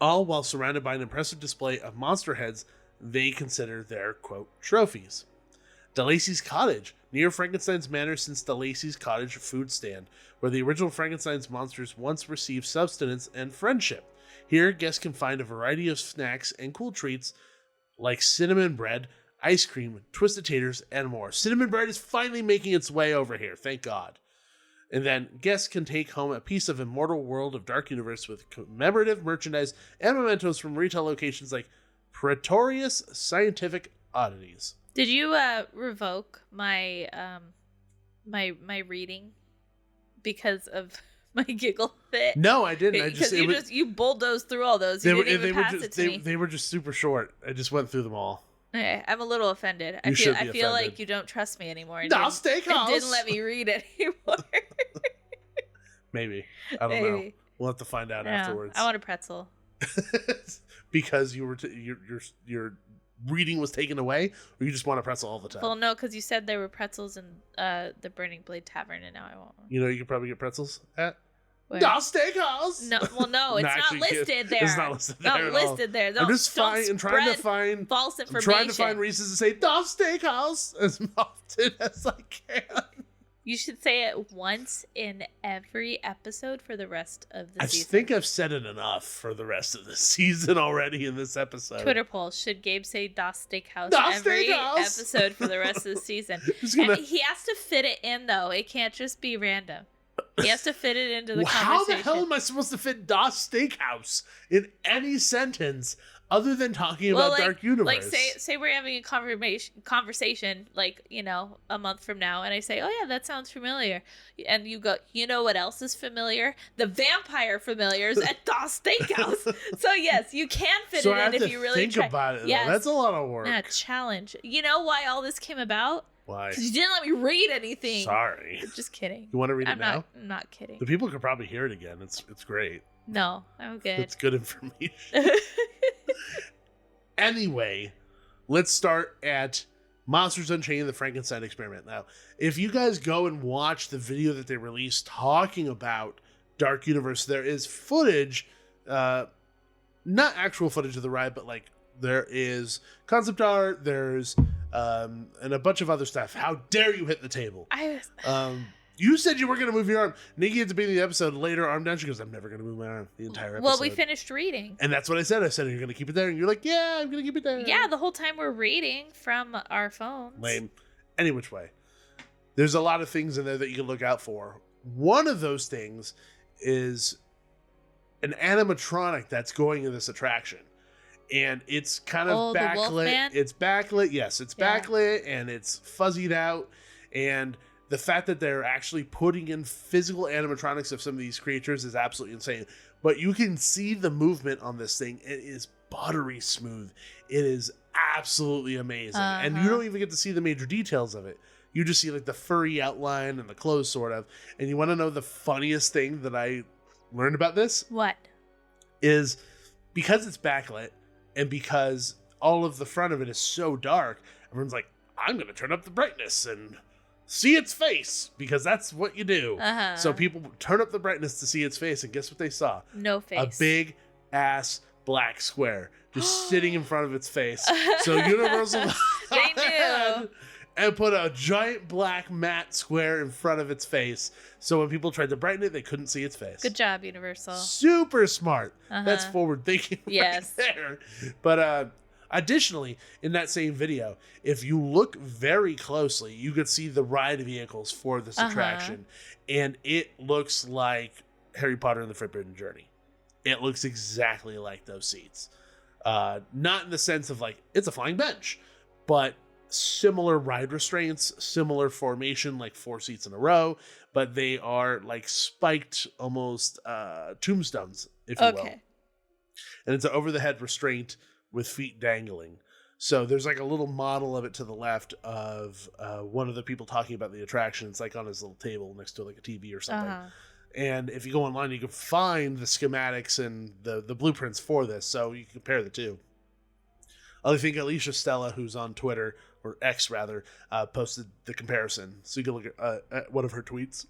all while surrounded by an impressive display of monster heads they consider their, quote, trophies. DeLacy's Cottage, near Frankenstein's Manor since DeLacy's Cottage food stand, where the original Frankenstein's monsters once received sustenance and friendship. Here, guests can find a variety of snacks and cool treats like cinnamon bread, ice cream, twisted taters, and more. Cinnamon bread is finally making its way over here, thank God. And then guests can take home a piece of immortal world of Dark Universe with commemorative merchandise and mementos from retail locations like Pretorius Scientific Oddities. Did you revoke my my reading because of my giggle fit? No, I didn't. Because you bulldozed through all those. You didn't even pass it to me. They were just super short. I just went through them all. Okay, I'm a little offended. I feel like you don't trust me anymore. And didn't let me read it anymore. Maybe. I don't know. We'll have to find out afterwards. I want a pretzel. Because you were your reading was taken away, or you just want a pretzel all the time? Well, no, because you said there were pretzels in the Burning Blade Tavern, and now I want one. You know, you could probably get pretzels at Das Steakhouse. No, well, no, it's not listed there. It's not listed there. Not listed there. I'm just trying to find false information. I'm trying to find reasons to say Das Steakhouse as often as I can. You should say it once in every episode for the rest of the season. I think I've said it enough for the rest of the season already in this episode. Twitter poll: should Gabe say Das Steakhouse every episode for the rest of the season? And he has to fit it in, though. It can't just be random. He has to fit it into the conversation. How the hell am I supposed to fit Das Steakhouse in any sentence other than talking about Dark Universe? Like, say we're having a conversation, like, you know, a month from now, and I say, oh yeah, that sounds familiar. And you go, you know what else is familiar? The vampire familiars at Das Steakhouse. So yes, you can fit it in if you really try. Think about it. Yes. That's a lot of work. Challenge. You know why all this came about? Why? Because you didn't let me read anything. Sorry. Just kidding. You want to read it now? I'm not kidding. The people could probably hear it again. It's great. No, I'm good. It's good information. Anyway, let's start at Monsters Unchained, the Frankenstein Experiment. Now, if you guys go and watch the video that they released talking about Dark Universe, there is footage, not actual footage of the ride, but like there is concept art, there's and a bunch of other stuff. How dare you hit the table? You said you were going to move your arm. Nikki had to be in the episode later, arm down. She goes, I'm never going to move my arm the entire episode. Well, we finished reading. And that's what I said. I said, are you going to keep it there? And you're like, yeah, I'm going to keep it there. Yeah, the whole time we're reading from our phones. Lame. Any which way. There's a lot of things in there that you can look out for. One of those things is an animatronic that's going in this attraction. And it's kind of backlit. It's backlit. Yes, it's backlit and it's fuzzied out. And the fact that they're actually putting in physical animatronics of some of these creatures is absolutely insane. But you can see the movement on this thing. It is buttery smooth. It is absolutely amazing. And you don't even get to see the major details of it. You just see like the furry outline and the clothes sort of. And you want to know the funniest thing that I learned about this? What? Is because it's backlit and because all of the front of it is so dark, everyone's like, I'm going to turn up the brightness and see its face, because that's what you do. So people turn up the brightness to see its face, and guess what they saw? No face. A big ass black square just sitting in front of its face. So Universal They knew. And put a giant black matte square in front of its face. So when people tried to brighten it, they couldn't see its face. Good job, Universal. Super smart. That's forward thinking right there. But additionally, in that same video, if you look very closely, you could see the ride vehicles for this attraction. And it looks like Harry Potter and the Forbidden Journey. It looks exactly like those seats. Not in the sense of like, it's a flying bench, but similar ride restraints, similar formation, like 4 seats in a row, but they are like spiked almost tombstones, if you will. And it's an over-the-head restraint with feet dangling. So there's like a little model of it to the left of one of the people talking about the attraction. It's like on his little table next to like a TV or something. And if you go online, you can find the schematics and the blueprints for this, so you can compare the two. I think Alicia Stella, who's on Twitter, or X rather, posted the comparison. So you can look at one of her tweets.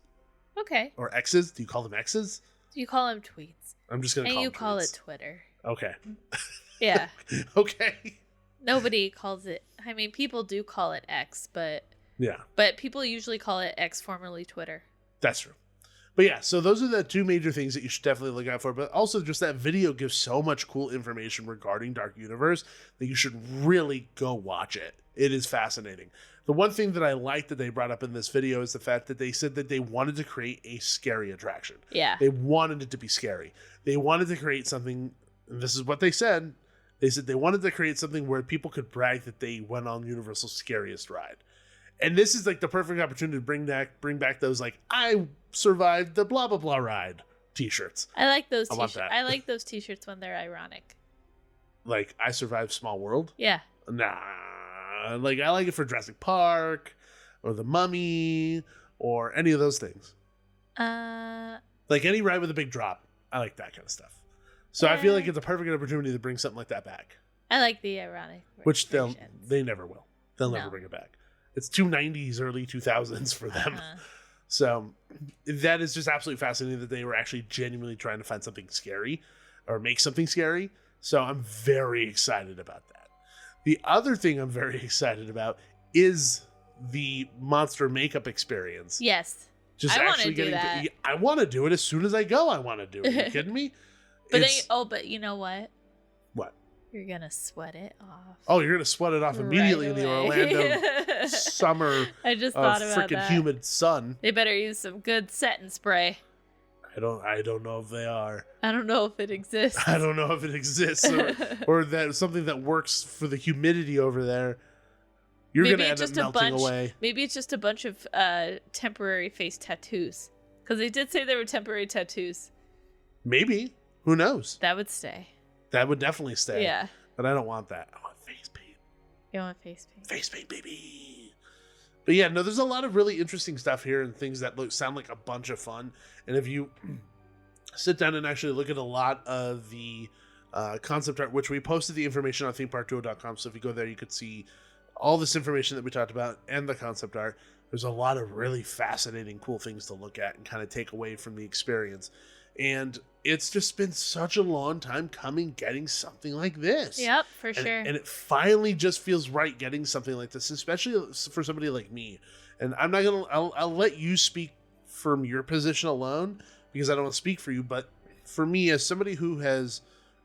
Okay. Or X's. Do you call them X's? You call them tweets. I'm just going to call them tweets. And you call it Twitter. Okay. Yeah. Okay. Nobody calls it. I mean, people do call it X, but yeah. But people usually call it X, formerly Twitter. That's true. But yeah, so those are the two major things that you should definitely look out for. But also just that video gives so much cool information regarding Dark Universe that you should really go watch it. It is fascinating. The one thing that I like that they brought up in this video is the fact that they said that they wanted to create a scary attraction. Yeah. They wanted it to be scary. They wanted to create something, and this is what they said. They said they wanted to create something where people could brag that they went on Universal's scariest ride. And this is like the perfect opportunity to bring back those like, I survived the blah blah blah ride t-shirts. I like those I t-shirts. want that. I like those t-shirts when they're ironic. Like, I survived Small World? Yeah. Nah. Like, I like it for Jurassic Park or The Mummy or any of those things. Like any ride with a big drop. I like that kind of stuff. So I feel like it's a perfect opportunity to bring something like that back. I like the ironic. Which they never will. They'll never bring it back. It's 290s, early 2000s for them. So that is just absolutely fascinating that they were actually genuinely trying to find something scary or make something scary. So I'm very excited about that. The other thing I'm very excited about is the monster makeup experience. Yes. Just I actually do that. I want to do it as soon as I go. I want to do it. Are you kidding me? But but you know what? What? You're gonna sweat it off. Oh, you're gonna sweat it off immediately in the Orlando summer. I just thought about freaking humid sun. They better use some good setting spray. I don't know if they are. I don't know if it exists. I don't know if it exists or that something that works for the humidity over there. You're gonna end up melting away. Maybe it's just a bunch of temporary face tattoos. Because they did say they were temporary tattoos. Maybe. Who knows? That would stay. That would definitely stay. Yeah. But I don't want that. I want face paint. You want face paint? Face paint, baby. But yeah, no, there's a lot of really interesting stuff here and things that sound like a bunch of fun. And if you sit down and actually look at a lot of the concept art, which we posted the information on themeparkduo.com, so if you go there, you could see all this information that we talked about and the concept art. There's a lot of really fascinating, cool things to look at and kind of take away from the experience. And it's just been such a long time coming, getting something like this. Yep, for sure. And it finally just feels right getting something like this, especially for somebody like me. And I'm not going to, I'll let you speak from your position alone because I don't want to speak for you. But for me, as somebody who has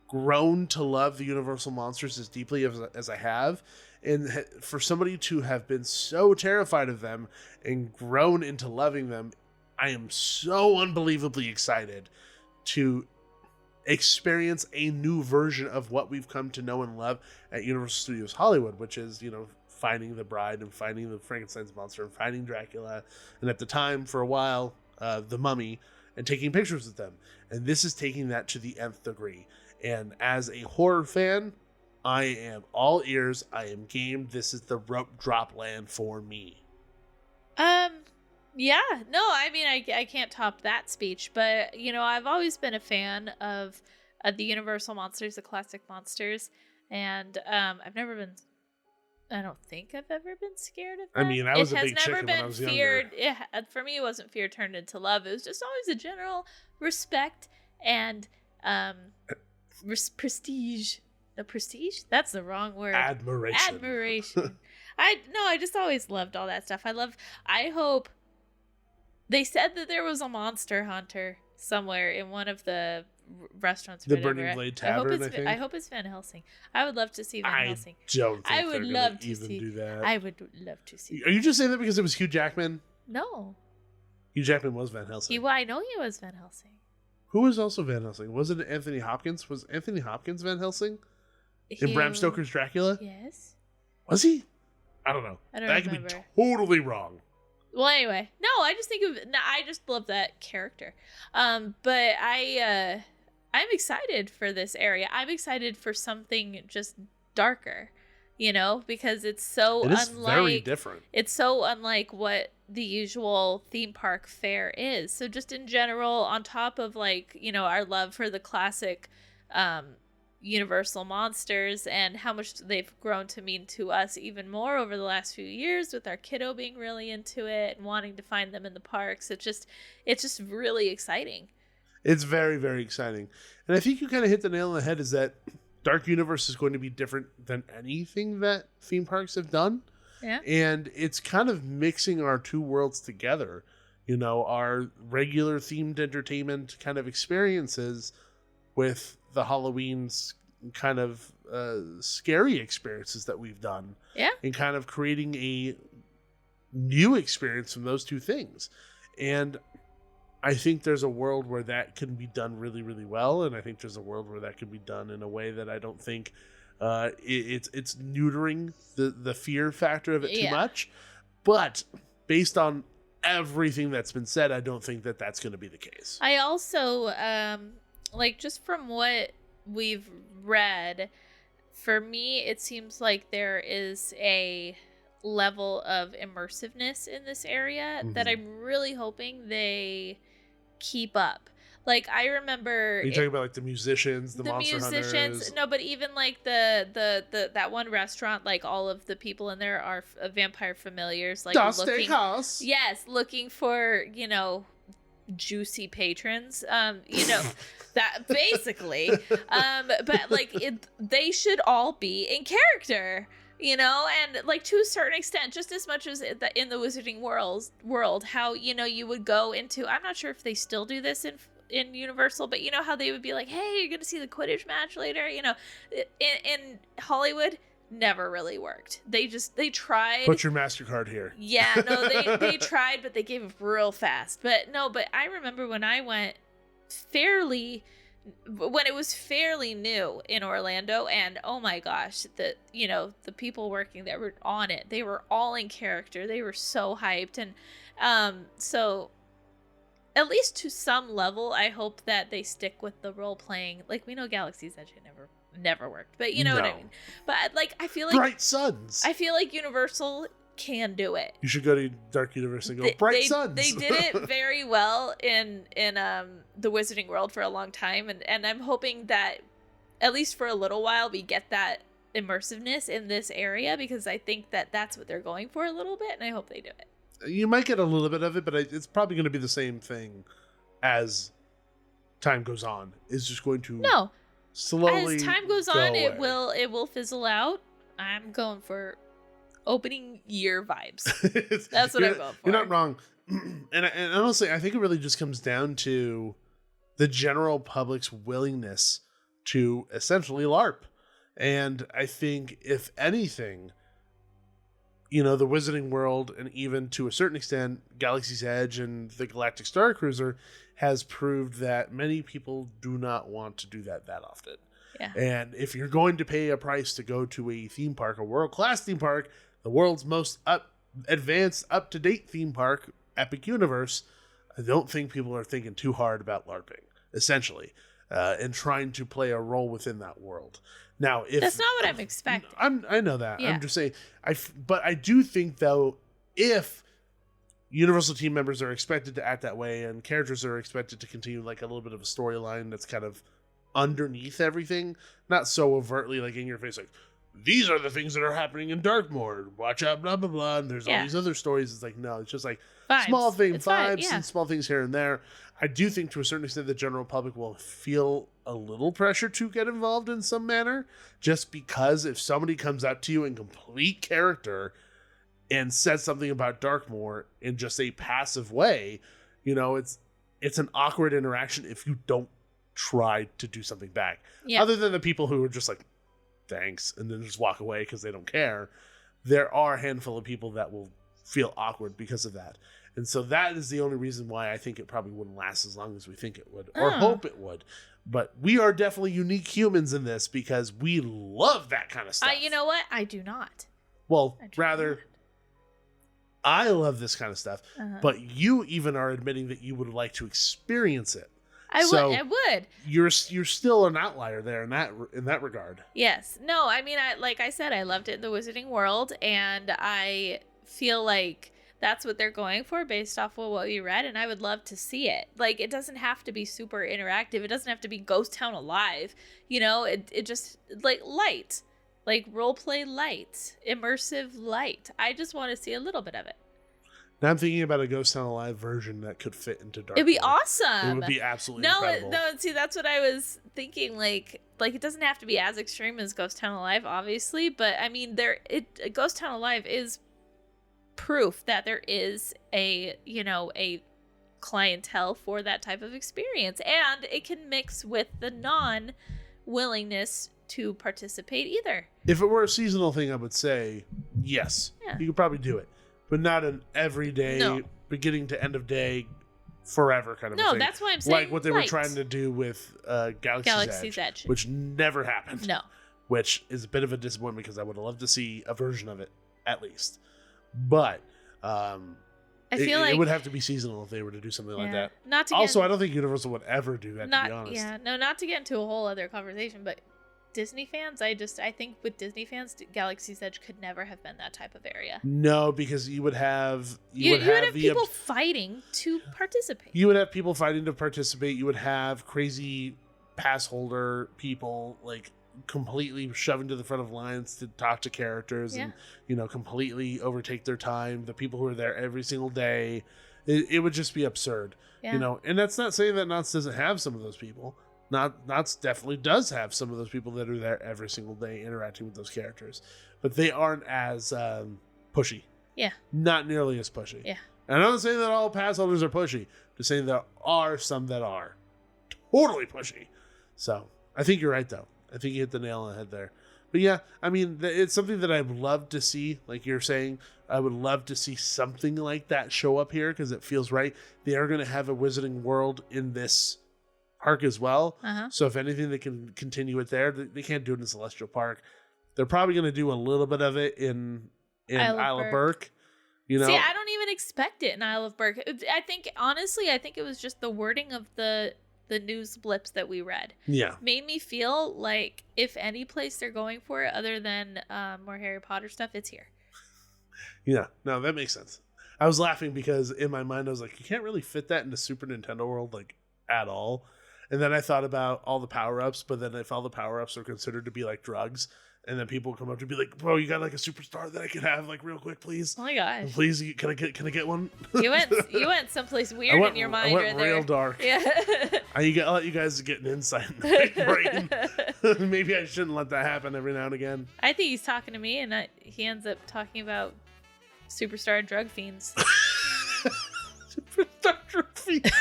grown to love the Universal monsters as deeply as I have, and for somebody to have been so terrified of them and grown into loving them, I am so unbelievably excited to experience a new version of what we've come to know and love at Universal Studios Hollywood, which is, finding the bride and finding the Frankenstein's monster and finding Dracula. And at the time, for a while, the Mummy, and taking pictures with them. And this is taking that to the nth degree. And as a horror fan, I am all ears. I am game. This is the rope drop land for me. Yeah, no, I mean, I can't top that speech, but, I've always been a fan of the Universal monsters, the classic monsters, and I don't think I've ever been scared of them. I mean, I was a big chicken when I was younger. For me, it wasn't fear turned into love. It was just always a general respect and prestige. No, prestige? That's the wrong word. Admiration. I just always loved all that stuff. I hope they said that there was a monster hunter somewhere in one of the restaurants. The Burning Blade Tavern, I think. I hope it's Van Helsing. I would love to see Van Helsing. I would love to do that. I would love to see. Are you just saying that because it was Hugh Jackman? No. Hugh Jackman was Van Helsing. I know he was Van Helsing. Who was also Van Helsing? Was it Anthony Hopkins? Was Anthony Hopkins Van Helsing? In Bram Stoker's Dracula? Yes. Was he? I don't know. I could be totally wrong. Well, anyway, no, I just love that character. But I'm excited for this area. I'm excited for something just darker, because it's so very different. It's so unlike what the usual theme park fare is. So just in general, on top of our love for the classic Universal monsters and how much they've grown to mean to us even more over the last few years, with our kiddo being really into it and wanting to find them in the parks, it's just really exciting. It's very, very exciting. And I think you kind of hit the nail on the head, is that Dark Universe is going to be different than anything that theme parks have done. Yeah. And it's kind of mixing our two worlds together. Our regular themed entertainment kind of experiences with the Halloween's kind of scary experiences that we've done. Yeah. And kind of creating a new experience from those two things. And I think there's a world where that can be done really, really well. And I think there's a world where that can be done in a way that I don't think it's neutering the fear factor of it too much. But based on everything that's been said, I don't think that that's going to be the case. I also... just from what we've read, for me, it seems like there is a level of immersiveness in this area that I'm really hoping they keep up. I remember... Are you talking about the musicians, the monster hunters? No, but even the that one restaurant, all of the people in there are vampire familiars. Steakhouse. Yes, looking for, juicy patrons, that basically, but they should all be in character, and to a certain extent, just as much as in the wizarding world, how you would go into, I'm not sure if they still do this in Universal, but how they would be like, hey, you're gonna see the Quidditch match later, in Hollywood. Never really worked. They tried. Put your MasterCard here. Yeah, no, they tried, but they gave up real fast. But I remember when I went when it was fairly new in Orlando, and oh my gosh, the people working that were on it, they were all in character. They were so hyped, and so at least to some level, I hope that they stick with the role playing. We know Galaxy's Edge never worked, but you know what I mean. But I feel like Bright Suns. I feel like Universal can do it. You should go to Dark Universe and go, Bright Suns. They did it very well in the Wizarding World for a long time, and I'm hoping that at least for a little while we get that immersiveness in this area, because I think that that's what they're going for a little bit, and I hope they do it. You might get a little bit of it, but it's probably going to be the same thing as time goes on. It's just going to slowly as time goes on, away. it will fizzle out. I'm going for opening year vibes. That's what I'm going for. You're not wrong. And honestly, I think it really just comes down to the general public's willingness to essentially LARP. And I think, if anything, the Wizarding World, and even to a certain extent, Galaxy's Edge and the Galactic Star Cruiser, has proved that many people do not want to do that often. Yeah. And if you're going to pay a price to go to a theme park, a world-class theme park, the world's most advanced, up-to-date theme park, Epic Universe, I don't think people are thinking too hard about LARPing, essentially, and trying to play a role within that world. Now, that's not what I'm expecting. I know that. Yeah. I'm just saying. But I do think, though, if Universal team members are expected to act that way, and characters are expected to continue like a little bit of a storyline that's kind of underneath everything, not so overtly like in your face, like, these are the things that are happening in Darkmoor, watch out, blah blah blah, and there's all these other stories. It's like, no, it's just like vibes. Small vibes Yeah. and small things here and there. I do think to a certain extent the general public will feel a little pressure to get involved in some manner, just because if somebody comes up to you in complete character and says something about Darkmoor in just a passive way, it's an awkward interaction if you don't try to do something back. Yeah. Other than the people who are just like, thanks, and then just walk away because they don't care. There are a handful of people that will feel awkward because of that. And so that is the only reason why I think it probably wouldn't last as long as we think it would, or hope it would. But we are definitely unique humans in this, because we love that kind of stuff. You know what? I do not. Well, I do rather, not. I love this kind of stuff, but you even are admitting that you would like to experience it. I would. You're still an outlier there in that regard. Yes. No, I mean, like I said, I loved it in the Wizarding World, and I feel like that's what they're going for based off of what we read, and I would love to see it. Like, it doesn't have to be super interactive. It doesn't have to be Ghost Town Alive. It just, like, light. Like, roleplay light. Immersive light. I just want to see a little bit of it. Now I'm thinking about a Ghost Town Alive version that could fit into Dark. It'd be awesome. It would be absolutely incredible. No, see, that's what I was thinking. Like it doesn't have to be as extreme as Ghost Town Alive, obviously, but I mean, Ghost Town Alive is proof that there is a clientele for that type of experience, and it can mix with the non-willingness to participate either. If it were a seasonal thing, I would say yes. Yeah. You could probably do it, but not an everyday, beginning to end of day, forever kind of thing. No, that's why I'm saying like what they were trying to do with Galaxy's Edge, which never happened. No, which is a bit of a disappointment, because I would have loved to see a version of it at least. But I feel like it would have to be seasonal if they were to do something like that. Also, I don't think Universal would ever do that, to be honest. Yeah, no, not to get into a whole other conversation, but Disney fans, I think with Disney fans, Galaxy's Edge could never have been that type of area. No, because you would have people fighting to participate. You would have people fighting to participate. You would have crazy pass holder people, like, completely shoving to the front of lines to talk to characters and completely overtake their time. The people who are there every single day, it would just be absurd. And that's not saying that Knott's doesn't have some of those people. Knott's definitely does have some of those people that are there every single day interacting with those characters, but they aren't as pushy. Not nearly as pushy. And I'm not saying that all pass holders are pushy. I'm just saying there are some that are totally pushy. So I think you're right, though. I think you hit the nail on the head there. But yeah, I mean, it's something that I'd love to see. Like you're saying, I would love to see something like that show up here, because it feels right. They are going to have a Wizarding World in this park as well. So if anything, they can continue it there. They can't do it in Celestial Park. They're probably going to do a little bit of it in Isle of Burke. See, I don't even expect it in Isle of Burke. I think it was just the wording of the news blips that we read. Made me feel like if any place they're going for it other than more Harry Potter stuff, it's here. Yeah, no, that makes sense. I was laughing because in my mind I was like, you can't really fit that into Super Nintendo World like at all. And then I thought about all the power-ups, but then if all the power-ups are considered to be like drugs, and then people come up to be like, bro, you got like a superstar that I can have like real quick, please? Oh my gosh. Please, can I get one? You went someplace weird in your mind I went right there. real dark. Yeah. I'll let you guys get an insight in my brain. Maybe I shouldn't let that happen every now and again. I think he's talking to me, and he ends up talking about superstar drug fiends. Superstar drug fiends.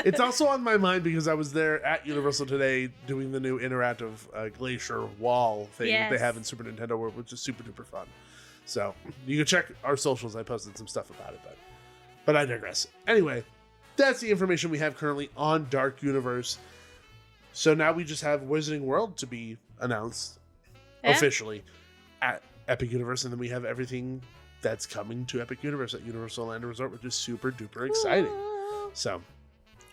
It's also on my mind because I was there at Universal today doing the new interactive glacier wall thing that they have in Super Nintendo World, which is super duper fun. So you can check our socials. I posted some stuff about it, but I digress. Anyway, that's the information we have currently on Dark Universe. So now we just have Wizarding World to be announced officially at Epic Universe, and then we have everything that's coming to Epic Universe at Universal Orlando Resort, which is super duper exciting. So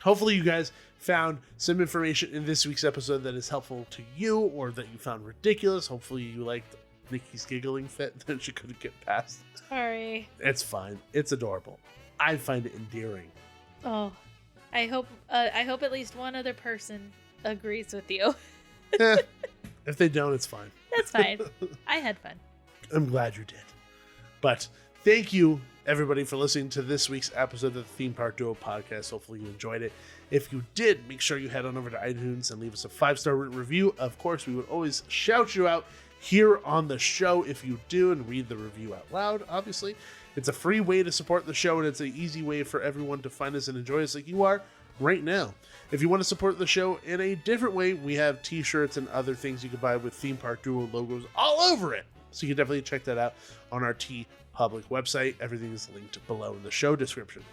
hopefully you guys found some information in this week's episode that is helpful to you or that you found ridiculous. Hopefully you liked Nikki's giggling fit that she couldn't get past. Sorry. It's fine. It's adorable. I find it endearing. Oh, I hope at least one other person agrees with you. If they don't, it's fine. That's fine. I had fun. I'm glad you did. But thank you, everybody, for listening to this week's episode of the Theme Park Duo podcast. Hopefully you enjoyed it. If you did, make sure you head on over to iTunes and leave us a 5-star review. Of course, we would always shout you out here on the show if you do and read the review out loud, obviously. It's a free way to support the show, and it's an easy way for everyone to find us and enjoy us like you are right now. If you want to support the show in a different way, we have t-shirts and other things you can buy with Theme Park Duo logos all over it. So you can definitely check that out on our TeePublic website. Everything is linked below in the show description.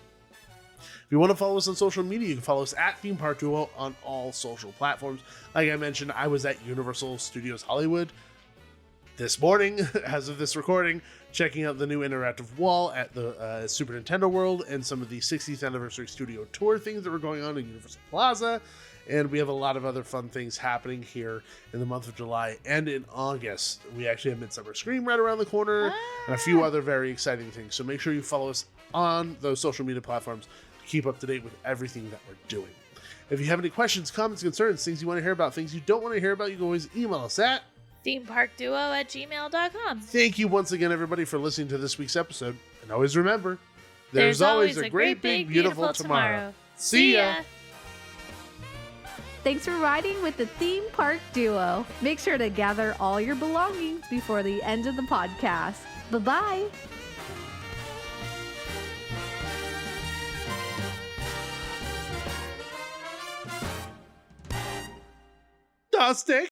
If you want to follow us on social media, you can follow us at Theme Park Duo on all social platforms. Like I mentioned, I was at Universal Studios Hollywood this morning, as of this recording, checking out the new interactive wall at the Super Nintendo World and some of the 60th Anniversary Studio Tour things that were going on in Universal Plaza. And we have a lot of other fun things happening here in the month of July and in August. We actually have Midsummer Scream right around the corner and a few other very exciting things. So make sure you follow us on those social media platforms to keep up to date with everything that we're doing. If you have any questions, comments, concerns, things you want to hear about, things you don't want to hear about, you can always email us at themeparkduo@gmail.com. Thank you once again, everybody, for listening to this week's episode. And always remember, there's always a great, big, beautiful tomorrow. See ya! Thanks for riding with the Theme Park Duo. Make sure to gather all your belongings before the end of the podcast. Bye-bye. Dusty!